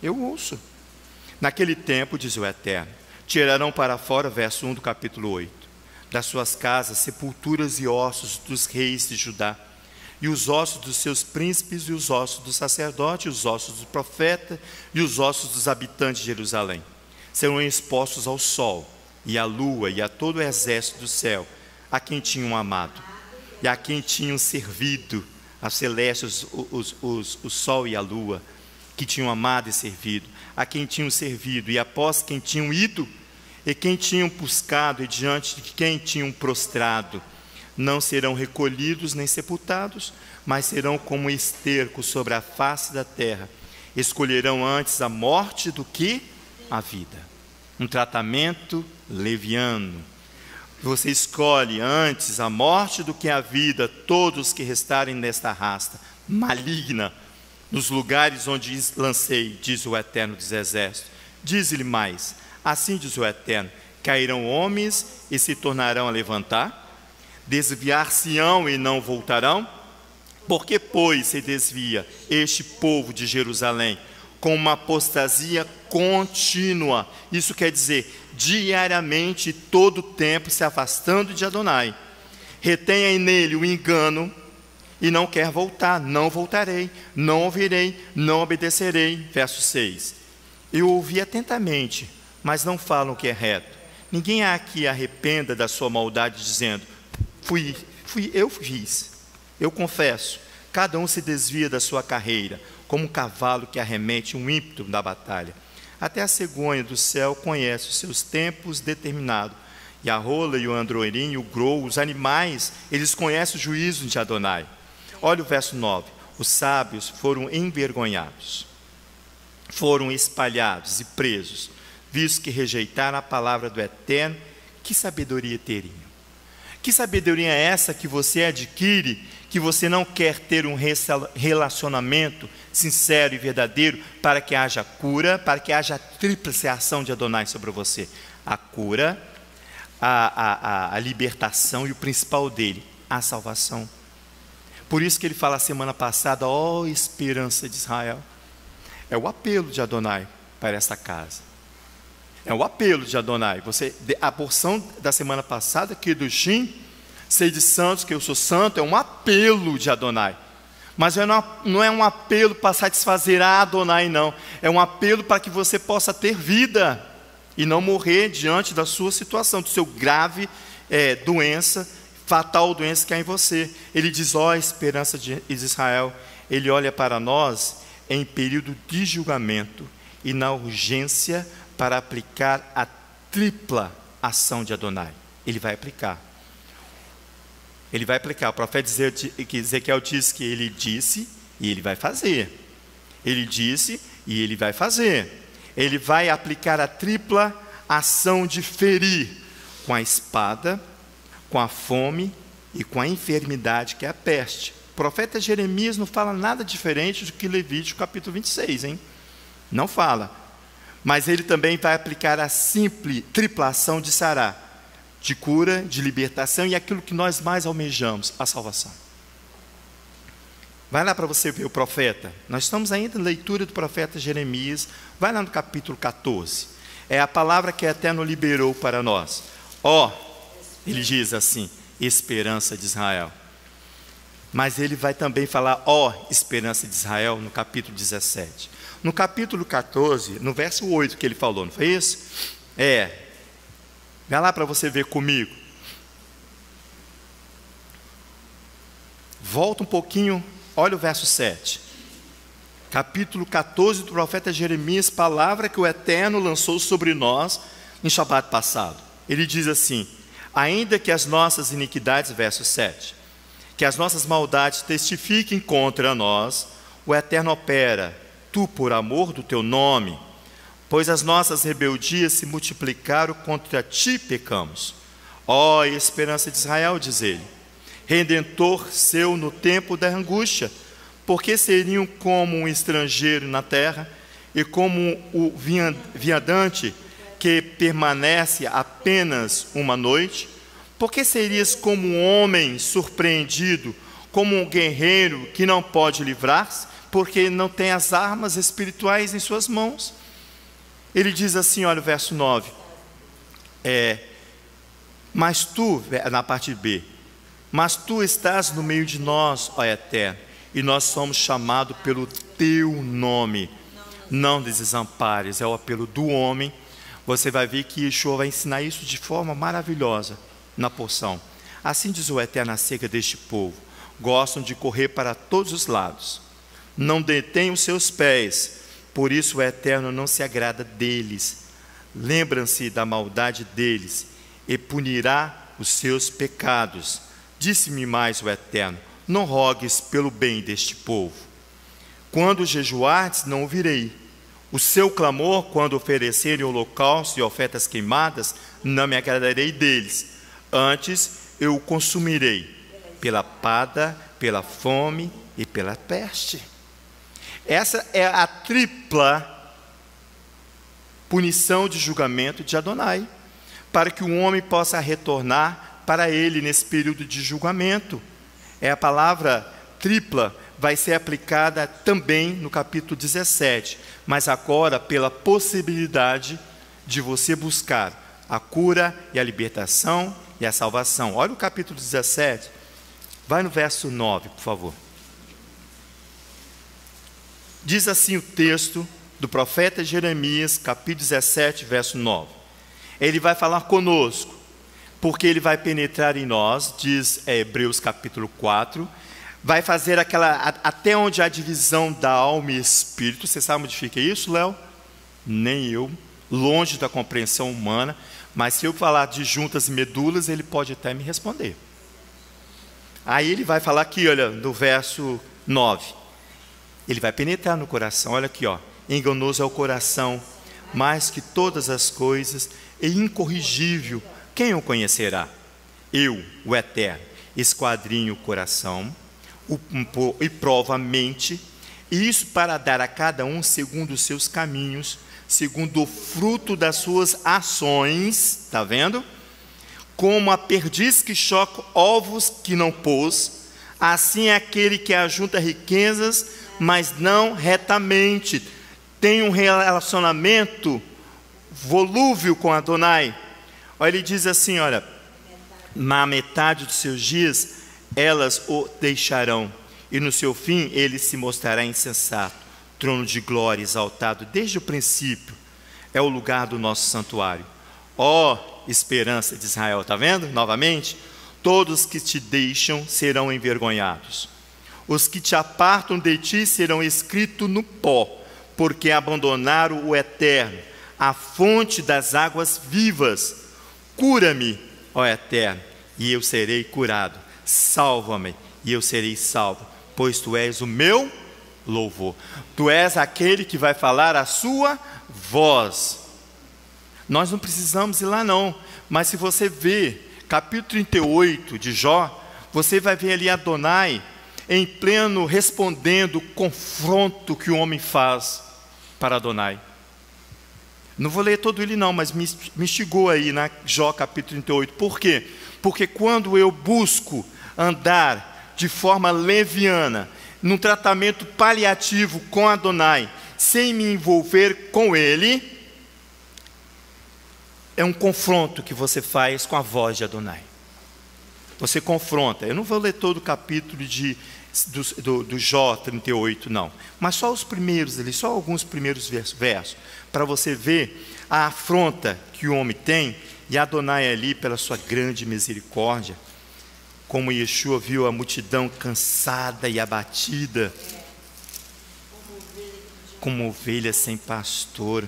Eu ouço. Naquele tempo, diz o Eterno, tirarão para fora, verso 1 do capítulo 8, das suas casas sepulturas e ossos dos reis de Judá, e os ossos dos seus príncipes, e os ossos do sacerdote, e os ossos do profeta, e os ossos dos habitantes de Jerusalém. Serão expostos ao sol, e à lua, e a todo o exército do céu, a quem tinham amado, e a quem tinham servido, as celestes, o sol e a lua, que tinham amado e servido, a quem tinham servido, e após quem tinham ido, e quem tinham buscado, e diante de quem tinham prostrado, não serão recolhidos nem sepultados, mas serão como esterco sobre a face da terra. Escolherão antes a morte do que a vida. Um tratamento leviano. Você escolhe antes a morte do que a vida, todos que restarem nesta raça maligna, nos lugares onde lancei, diz o Eterno dos Exércitos. Diz-lhe mais, assim diz o Eterno, cairão homens e se tornarão a levantar, desviar-se-ão e não voltarão? Porque, pois, se desvia este povo de Jerusalém com uma apostasia contínua, isso quer dizer, diariamente, todo o tempo, se afastando de Adonai, retenha nele o engano, e não quer voltar, não voltarei, não ouvirei, não obedecerei. Verso 6. Eu ouvi atentamente, mas não falam o que é reto. Ninguém aqui arrependa da sua maldade, dizendo, eu fiz, eu confesso. Cada um se desvia da sua carreira, como um cavalo que arremete um ímpeto da batalha. Até a cegonha do céu conhece os seus tempos determinados. E a rola, e o andorinho, e o grou, os animais, eles conhecem o juízo de Adonai. Olha o verso 9. Os sábios foram envergonhados, foram espalhados e presos, visto que rejeitaram a palavra do Eterno. Que sabedoria teriam? Que sabedoria é essa que você adquire, que você não quer ter um relacionamento sincero e verdadeiro, para que haja cura, para que haja a tríplice ação de Adonai sobre você? A cura, a libertação e o principal dele, a salvação. Por isso que ele fala a semana passada, ó esperança de Israel. É o apelo de Adonai para essa casa. É o apelo de Adonai. A porção da semana passada, que do Shin, sede santos, que eu sou santo, é um apelo de Adonai. Mas não é um apelo para satisfazer a Adonai, não. É um apelo para que você possa ter vida e não morrer diante da sua situação, do seu grave doença, fatal doença que há em você. Ele diz, ó esperança de Israel. Ele olha para nós em período de julgamento e na urgência para aplicar a tripla ação de Adonai. Ele vai aplicar. Ele vai aplicar. O profeta Ezequiel diz que ele disse e ele vai fazer. Ele disse e ele vai fazer. Ele vai aplicar a tripla ação de ferir com a espada, com a fome e com a enfermidade, que é a peste. O profeta Jeremias não fala nada diferente do que Levítico capítulo 26, hein? Não fala. Mas ele também vai aplicar a simples tripla ação de Sará, de cura, de libertação e aquilo que nós mais almejamos, a salvação. Vai lá para você ver o profeta. Nós estamos ainda na leitura do profeta Jeremias. Vai lá no capítulo 14. É a palavra que o Eterno liberou para nós. Ele diz assim, esperança de Israel. Mas ele vai também falar, esperança de Israel, no capítulo 17. No capítulo 14, no verso 8 que ele falou, não foi isso? Vai lá para você ver comigo. Volta um pouquinho, olha o verso 7. Capítulo 14 do profeta Jeremias, palavra que o Eterno lançou sobre nós no Shabat passado. Ele diz assim, ainda que as nossas iniquidades, verso 7, que as nossas maldades testifiquem contra nós, o Eterno opera, tu por amor do teu nome, pois as nossas rebeldias se multiplicaram, contra ti pecamos. Ó esperança de Israel, diz ele, Redentor seu no tempo da angústia, porque seriam como um estrangeiro na terra e como o viandante que permanece apenas uma noite? Porque serias como um homem surpreendido, como um guerreiro que não pode livrar-se, porque não tem as armas espirituais em suas mãos? Ele diz assim, olha o verso 9, mas tu, na parte B, mas tu estás no meio de nós, ó Eterno, e nós somos chamados pelo teu nome. Não desampares, é o apelo do homem. Você vai ver que Yeshua vai ensinar isso de forma maravilhosa na porção. Assim diz o Eterno acerca deste povo: gostam de correr para todos os lados, não detêm os seus pés, por isso o Eterno não se agrada deles. Lembram-se da maldade deles e punirá os seus pecados. Disse-me mais o Eterno: não rogues pelo bem deste povo. Quando jejuardes, não ouvirei. O seu clamor, quando oferecerem holocausto e ofertas queimadas, não me agradarei deles. Antes eu o consumirei pela pada, pela fome e pela peste. Essa é a tripla punição de julgamento de Adonai, para que o homem possa retornar para ele nesse período de julgamento. A palavra tripla vai ser aplicada também no capítulo 17, mas agora pela possibilidade de você buscar a cura e a libertação e a salvação. Olha o capítulo 17, vai no verso 9, por favor. Diz assim o texto do profeta Jeremias, capítulo 17, verso 9. Ele vai falar conosco, porque ele vai penetrar em nós, diz Hebreus capítulo 4, vai fazer até onde a divisão da alma e espírito. Você sabe onde fica isso, Léo? Nem eu, longe da compreensão humana, mas se eu falar de juntas e medulas, ele pode até me responder. Aí ele vai falar aqui, olha, no verso 9, ele vai penetrar no coração. Olha aqui, ó: enganoso é o coração, mais que todas as coisas, e incorrigível, quem o conhecerá? Eu, o Eterno, esquadrinho o coração e provo a mente, e isso para dar a cada um segundo os seus caminhos, segundo o fruto das suas ações. Está vendo? Como a perdiz que choca ovos que não pôs, assim é aquele que ajunta riquezas, mas não retamente. Tem um relacionamento volúvel com Adonai. Olha, ele diz assim, olha: na metade dos seus dias elas o deixarão, e no seu fim ele se mostrará insensato. Trono de glória exaltado desde o princípio, é o lugar do nosso santuário. Ó esperança de Israel, está vendo? Novamente, todos que te deixam serão envergonhados. Os que te apartam de ti serão escritos no pó, porque abandonaram o Eterno, a fonte das águas vivas. Cura-me, ó Eterno, e eu serei curado. Salva-me, e eu serei salvo, pois tu és o meu louvor. Tu és aquele que vai falar a sua voz. Nós não precisamos ir lá não, mas se você ver capítulo 38 de Jó, você vai ver ali Adonai em pleno respondendo o confronto que o homem faz para Adonai. Não vou ler todo ele não, mas me instigou aí na Jó capítulo 38. Por quê? Porque quando eu busco andar de forma leviana, num tratamento paliativo com Adonai, sem me envolver com ele, é um confronto que você faz com a voz de Adonai. Você confronta. Eu não vou ler todo o capítulo do Jó 38, não. Mas só os primeiros ali, só alguns primeiros versos, para você ver a afronta que o homem tem, e Adonai ali, pela sua grande misericórdia, como Yeshua viu a multidão cansada e abatida, como ovelha sem pastor.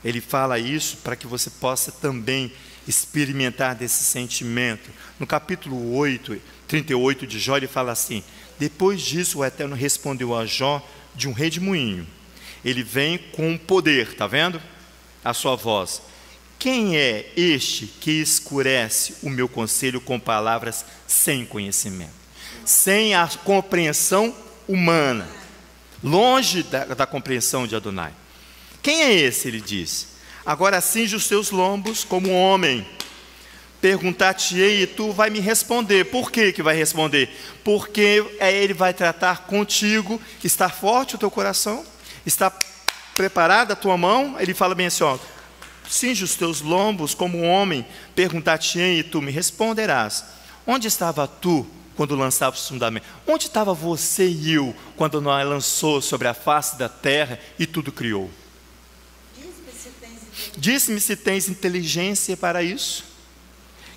Ele fala isso para que você possa também experimentar desse sentimento. No capítulo 8, 38 de Jó, ele fala assim: depois disso o Eterno respondeu a Jó de um redemoinho. Ele vem com poder, está vendo? A sua voz. Quem é este que escurece o meu conselho com palavras sem conhecimento? Sem a compreensão humana, longe da compreensão de Adonai. Quem é esse? Ele diz: agora cinge os teus lombos como homem. Perguntar-te-ei e tu vai me responder. Por que vai responder? Porque ele vai tratar contigo. Está forte o teu coração? Está preparada a tua mão? Ele fala bem assim, ó: cinge os teus lombos como homem. Perguntar-te-ei e tu me responderás. Onde estava tu quando lançava os fundamentos? Onde estava você e eu quando nós lançou sobre a face da terra e tudo criou? Diz-me se tens inteligência para isso.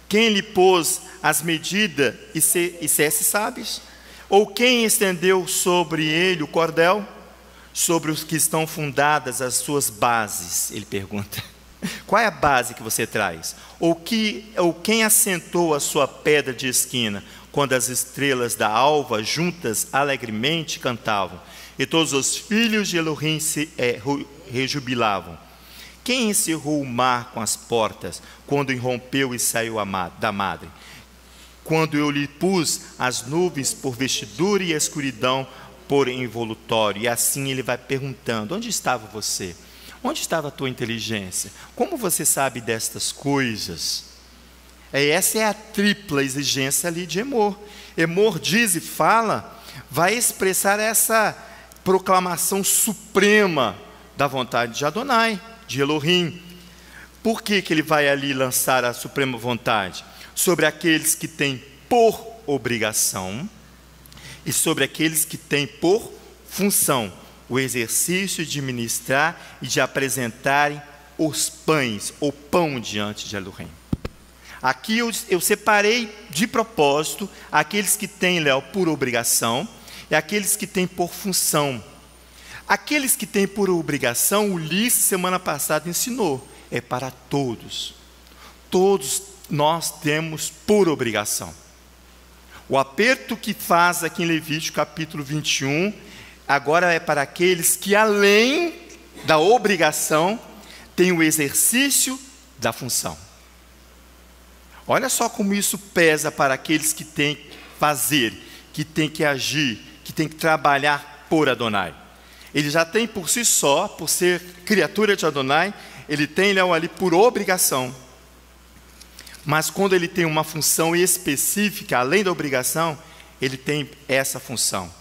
Quem lhe pôs as medidas e cesse sábios? Ou quem estendeu sobre ele o cordel? Sobre os que estão fundadas as suas bases, ele pergunta. Qual é a base que você traz? Ou quem assentou a sua pedra de esquina, quando as estrelas da alva juntas alegremente cantavam, e todos os filhos de Elohim se rejubilavam? Quem encerrou o mar com as portas, quando irrompeu e saiu da madre? Quando eu lhe pus as nuvens por vestidura e a escuridão por envolutório. E assim ele vai perguntando: onde estava você? Onde estava a tua inteligência? Como você sabe destas coisas? Essa é a tripla exigência ali de Emor. Emor diz e fala, vai expressar essa proclamação suprema da vontade de Adonai, de Elohim. Por que ele vai ali lançar a suprema vontade? Sobre aqueles que têm por obrigação e sobre aqueles que têm por função o exercício de ministrar e de apresentarem os pães, ou pão diante de Elohim. Aqui eu separei de propósito aqueles que têm, Léo, por obrigação e aqueles que têm por função. Aqueles que têm por obrigação, o Ulisses semana passada ensinou, é para todos. Todos nós temos por obrigação. O aperto que faz aqui em Levítico capítulo 21, agora é para aqueles que além da obrigação, têm o exercício da função. Olha só como isso pesa para aqueles que têm que fazer, que têm que agir, que têm que trabalhar por Adonai. Ele já tem por si só, por ser criatura de Adonai, ele tem ali por obrigação. Mas quando ele tem uma função específica, além da obrigação, ele tem essa função.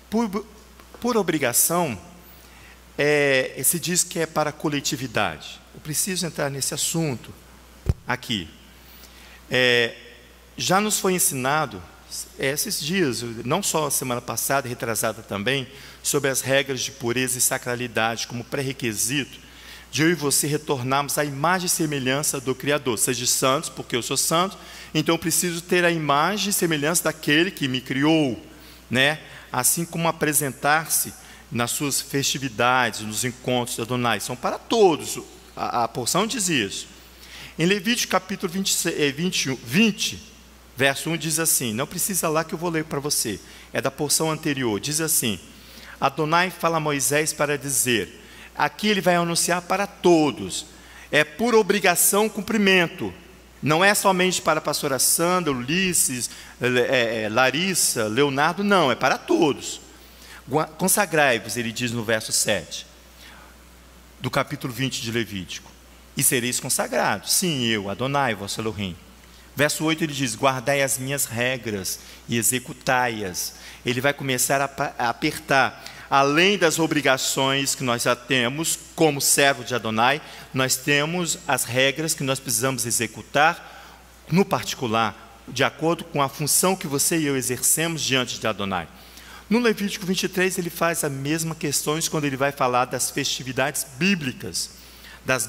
Por obrigação, se diz que é para a coletividade. Eu preciso entrar nesse assunto aqui. Já nos foi ensinado, esses dias, não só a semana passada, retrasada também, sobre as regras de pureza e sacralidade como pré-requisito de eu e você retornarmos à imagem e semelhança do Criador. Seja santos, porque eu sou santo, então eu preciso ter a imagem e semelhança daquele que me criou, né? Assim como apresentar-se nas suas festividades, nos encontros de Adonai, são para todos, a porção diz isso. Em Levítico capítulo 20, verso 1 diz assim, não precisa lá que eu vou ler para você, é da porção anterior, diz assim: Adonai fala a Moisés para dizer, aqui ele vai anunciar para todos, é por obrigação cumprimento, não é somente para a pastora Sandra, Ulisses, Larissa, Leonardo, não, é para todos. Consagrai-vos, ele diz no verso 7, do capítulo 20 de Levítico, e sereis consagrados, sim, eu, Adonai, vosso Elohim. Verso 8 ele diz, guardai as minhas regras e executai-as. Ele vai começar a apertar, além das obrigações que nós já temos, como servo de Adonai, nós temos as regras que nós precisamos executar, no particular, de acordo com a função que você e eu exercemos diante de Adonai. No Levítico 23, ele faz as mesmas questões quando ele vai falar das festividades bíblicas, das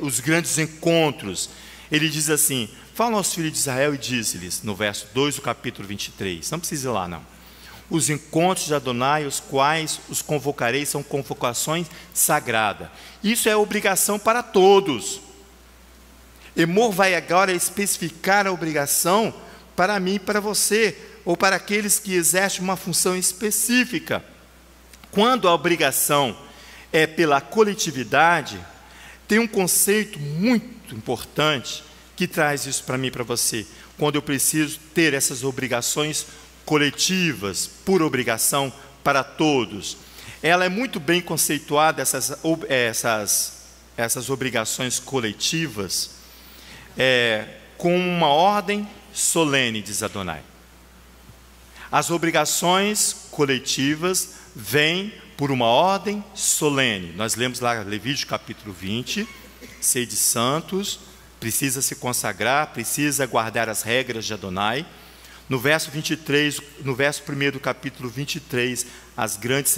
os grandes encontros. Ele diz assim, fala aos filhos de Israel e diz-lhes, no verso 2 do capítulo 23, não precisa ir lá não. Os encontros de Adonai, os quais os convocarei, são convocações sagradas. Isso é obrigação para todos. Emor vai agora especificar a obrigação para mim e para você, ou para aqueles que exercem uma função específica. Quando a obrigação é pela coletividade, tem um conceito muito importante que traz isso para mim e para você. Quando eu preciso ter essas obrigações coletivas, por obrigação para todos. Ela é muito bem conceituada, essas obrigações coletivas, com uma ordem solene, diz Adonai. As obrigações coletivas vêm por uma ordem solene. Nós lemos lá Levítico capítulo 20, sede santos, precisa se consagrar, precisa guardar as regras de Adonai. No verso 23, no verso 1 do capítulo 23, as grandes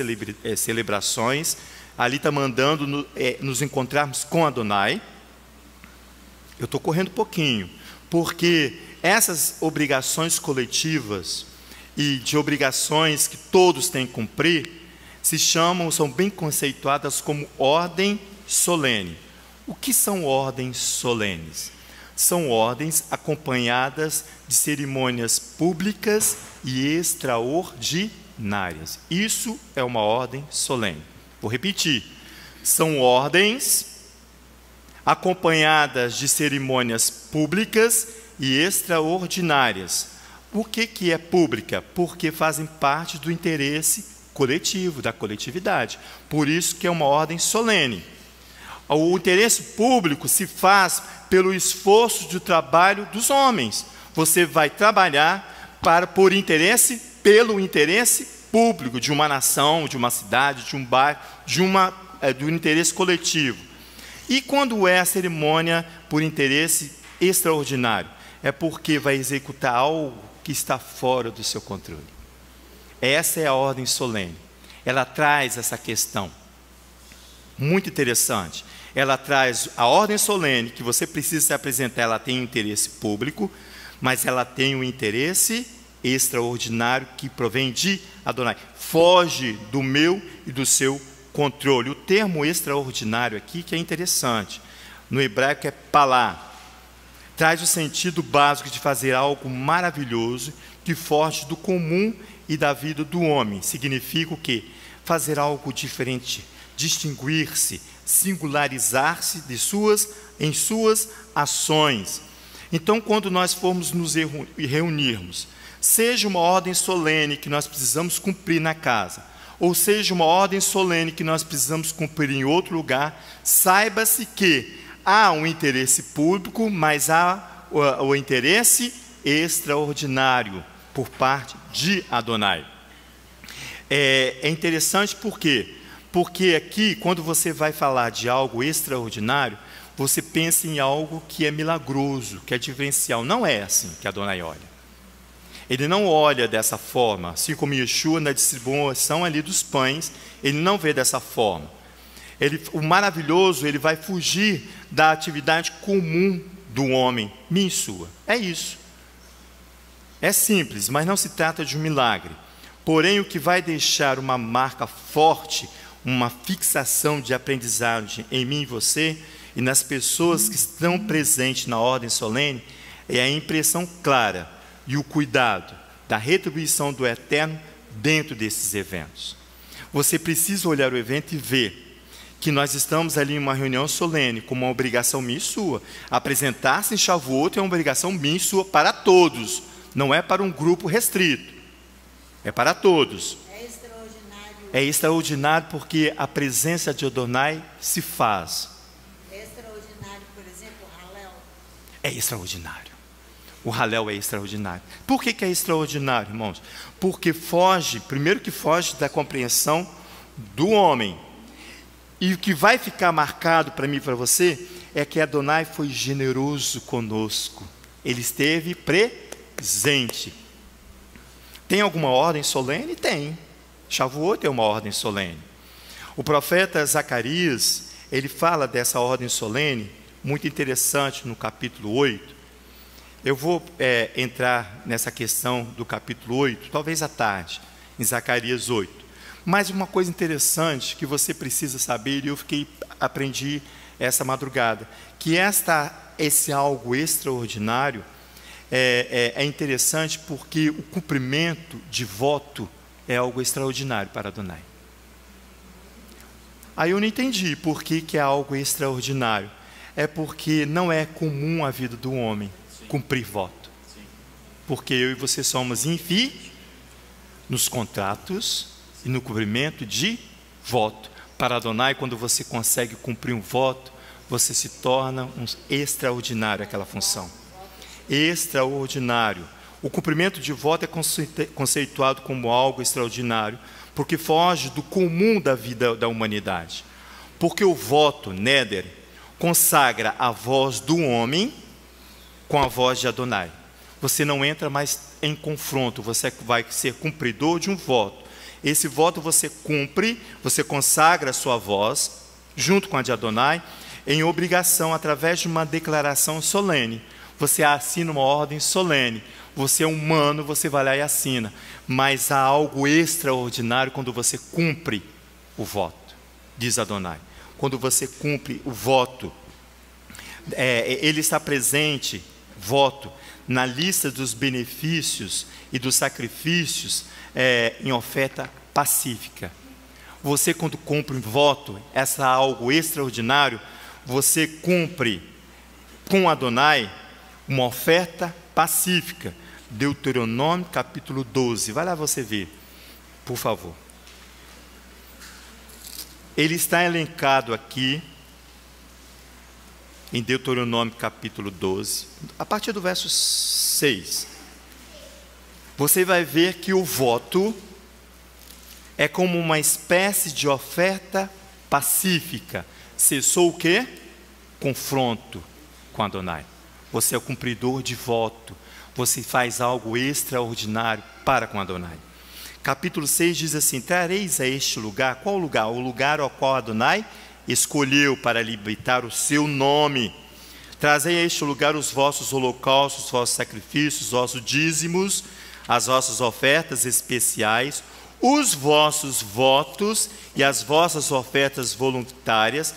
celebrações, ali está mandando nos encontrarmos com Adonai. Eu estou correndo um pouquinho, porque essas obrigações coletivas e de obrigações que todos têm que cumprir, são bem conceituadas como ordem solene. O que são ordens solenes? São ordens acompanhadas de cerimônias públicas e extraordinárias. Isso é uma ordem solene. Vou repetir. São ordens acompanhadas de cerimônias públicas e extraordinárias. Por que é pública? Porque fazem parte do interesse coletivo, da coletividade. Por isso que é uma ordem solene. O interesse público se faz pelo esforço de trabalho dos homens. Você vai trabalhar pelo interesse público de uma nação, de uma cidade, de um bairro, do interesse coletivo. E quando é a cerimônia por interesse extraordinário? É porque vai executar algo que está fora do seu controle. Essa é a ordem solene. Ela traz essa questão muito interessante. Ela traz a ordem solene, que você precisa se apresentar, ela tem um interesse público, mas ela tem um interesse extraordinário que provém de Adonai. Foge do meu e do seu controle. O termo extraordinário aqui que é interessante. No hebraico é palá. Traz o sentido básico de fazer algo maravilhoso que foge do comum e da vida do homem. Significa o quê? Fazer algo diferente, distinguir-se, singularizar-se em suas ações. Então, quando nós formos nos reunirmos, seja uma ordem solene que nós precisamos cumprir na casa, ou seja uma ordem solene que nós precisamos cumprir em outro lugar, saiba-se que há um interesse público, mas há o interesse extraordinário por parte de Adonai. É interessante por quê? Porque aqui, quando você vai falar de algo extraordinário, você pensa em algo que é milagroso, que é diferencial. Não é assim que Adonai olha. Ele não olha dessa forma, assim como Yeshua na distribuição ali dos pães, ele não vê dessa forma. O maravilhoso, ele vai fugir da atividade comum do homem, minha e sua. É isso. É simples, mas não se trata de um milagre. Porém, o que vai deixar uma marca forte, uma fixação de aprendizagem em mim e você, e nas pessoas que estão presentes na ordem solene, é a impressão clara e o cuidado da retribuição do Eterno dentro desses eventos. Você precisa olhar o evento e ver que nós estamos ali em uma reunião solene, com uma obrigação minha e sua. Apresentar-se em Shavuot é uma obrigação minha e sua para todos, não é para um grupo restrito, é para todos. É extraordinário porque a presença de Adonai se faz. É extraordinário, por exemplo, o Halel? É extraordinário. O Halel é extraordinário. Por que é extraordinário, irmãos? Porque primeiro que foge da compreensão do homem. E o que vai ficar marcado para mim e para você é que Adonai foi generoso conosco. Ele esteve presente. Tem alguma ordem solene? Tem. Shavuot é uma ordem solene. O profeta Zacarias, ele fala dessa ordem solene, muito interessante, no capítulo 8. Eu vou entrar nessa questão do capítulo 8, talvez à tarde, em Zacarias 8. Mas uma coisa interessante que você precisa saber, e eu aprendi essa madrugada, que esse algo extraordinário é interessante porque o cumprimento de voto é algo extraordinário para Adonai. Aí eu não entendi por que é algo extraordinário. É porque não é comum a vida do homem cumprir voto. Porque eu e você somos infi nos contratos e no cumprimento de voto. Para Adonai, quando você consegue cumprir um voto, você se torna um extraordinário aquela função. Extraordinário. O cumprimento de voto é conceituado como algo extraordinário, porque foge do comum da vida da humanidade. Porque o voto, Neder, consagra a voz do homem com a voz de Adonai. Você não entra mais em confronto, você vai ser cumpridor de um voto. Esse voto você cumpre, você consagra a sua voz, junto com a de Adonai, em obrigação, através de uma declaração solene. Você assina uma ordem solene. Você é humano, você vai lá e assina. Mas há algo extraordinário quando você cumpre o voto, diz Adonai. Quando você cumpre o voto, ele está presente, voto, na lista dos benefícios e dos sacrifícios em oferta pacífica. Você, quando cumpre um voto, essa algo extraordinário, você cumpre com Adonai uma oferta pacífica. Deuteronômio capítulo 12, vai lá você ver, por favor. Ele está elencado aqui em Deuteronômio capítulo 12, a partir do verso 6. Você vai ver que o voto é como uma espécie de oferta pacífica. Cessou o quê? Confronto com Adonai. Você é o cumpridor de voto. Você faz algo extraordinário para com Adonai. Capítulo 6 diz assim: trareis a este lugar. Qual lugar? O lugar ao qual Adonai escolheu para lhe habitar o seu nome. Trazei a este lugar os vossos holocaustos, os vossos sacrifícios, os vossos dízimos, as vossas ofertas especiais, os vossos votos e as vossas ofertas voluntárias,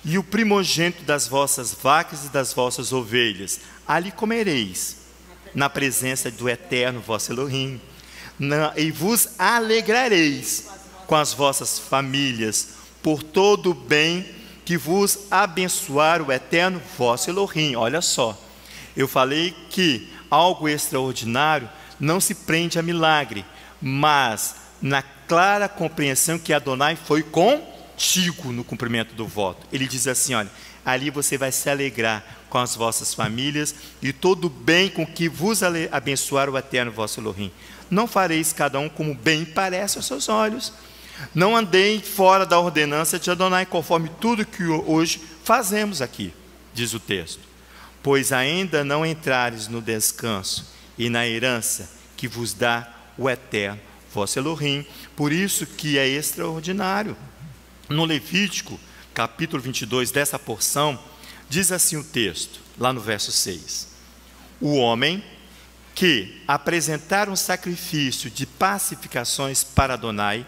e o primogênito das vossas vacas e das vossas ovelhas. Ali comereis, na presença do eterno vosso Elohim, e vos alegrareis com as vossas famílias, por todo o bem que vos abençoar o eterno vosso Elohim. Olha só, eu falei que algo extraordinário não se prende a milagre, mas na clara compreensão que Adonai foi contigo no cumprimento do voto. Ele diz assim, olha, ali você vai se alegrar com as vossas famílias e todo o bem com que vos abençoar o eterno vosso Elohim. Não fareis cada um como bem parece aos seus olhos. Não andei fora da ordenança de Adonai, conforme tudo que hoje fazemos aqui, diz o texto. Pois ainda não entrares no descanso e na herança que vos dá o eterno vosso Elohim. Por isso que é extraordinário. No Levítico, capítulo 22, dessa porção, diz assim o texto, lá no verso 6. O homem que apresentar um sacrifício de pacificações para Adonai,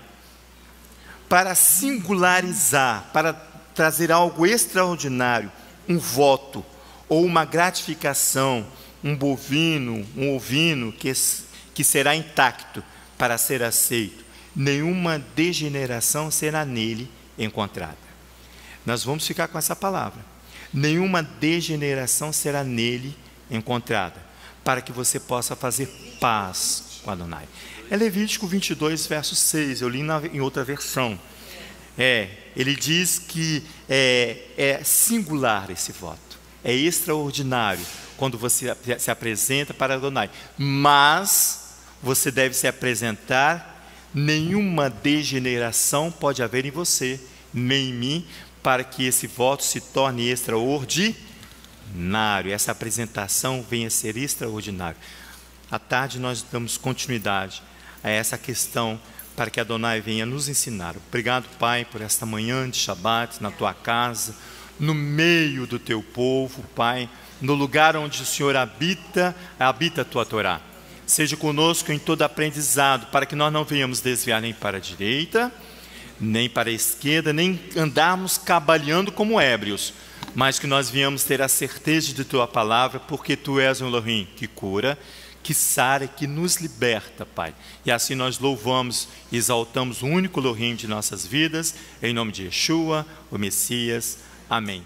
para singularizar, para trazer algo extraordinário, um voto ou uma gratificação, um bovino, um ovino que será intacto para ser aceito, nenhuma degeneração será nele encontrada. Nós vamos ficar com essa palavra. Nenhuma degeneração será nele encontrada, para que você possa fazer paz com Adonai. É Levítico 22, verso 6, eu li em outra versão. Ele diz que é singular esse voto, é extraordinário quando você se apresenta para Adonai, mas você deve se apresentar, nenhuma degeneração pode haver em você, nem em mim, para que esse voto se torne extraordinário, essa apresentação venha a ser extraordinária. À tarde nós damos continuidade a essa questão para que Adonai venha nos ensinar. Obrigado, Pai, por esta manhã de Shabat na tua casa, no meio do teu povo, Pai, no lugar onde o Senhor habita a tua Torá. Seja conosco em todo aprendizado, para que nós não venhamos desviar nem para a direita, nem para a esquerda, nem andarmos cabalhando como ébrios, mas que nós viemos ter a certeza de Tua palavra, porque Tu és um Elohim que cura, que sara, que nos liberta, Pai. E assim nós louvamos e exaltamos o único Elohim de nossas vidas, em nome de Yeshua, o Messias. Amém.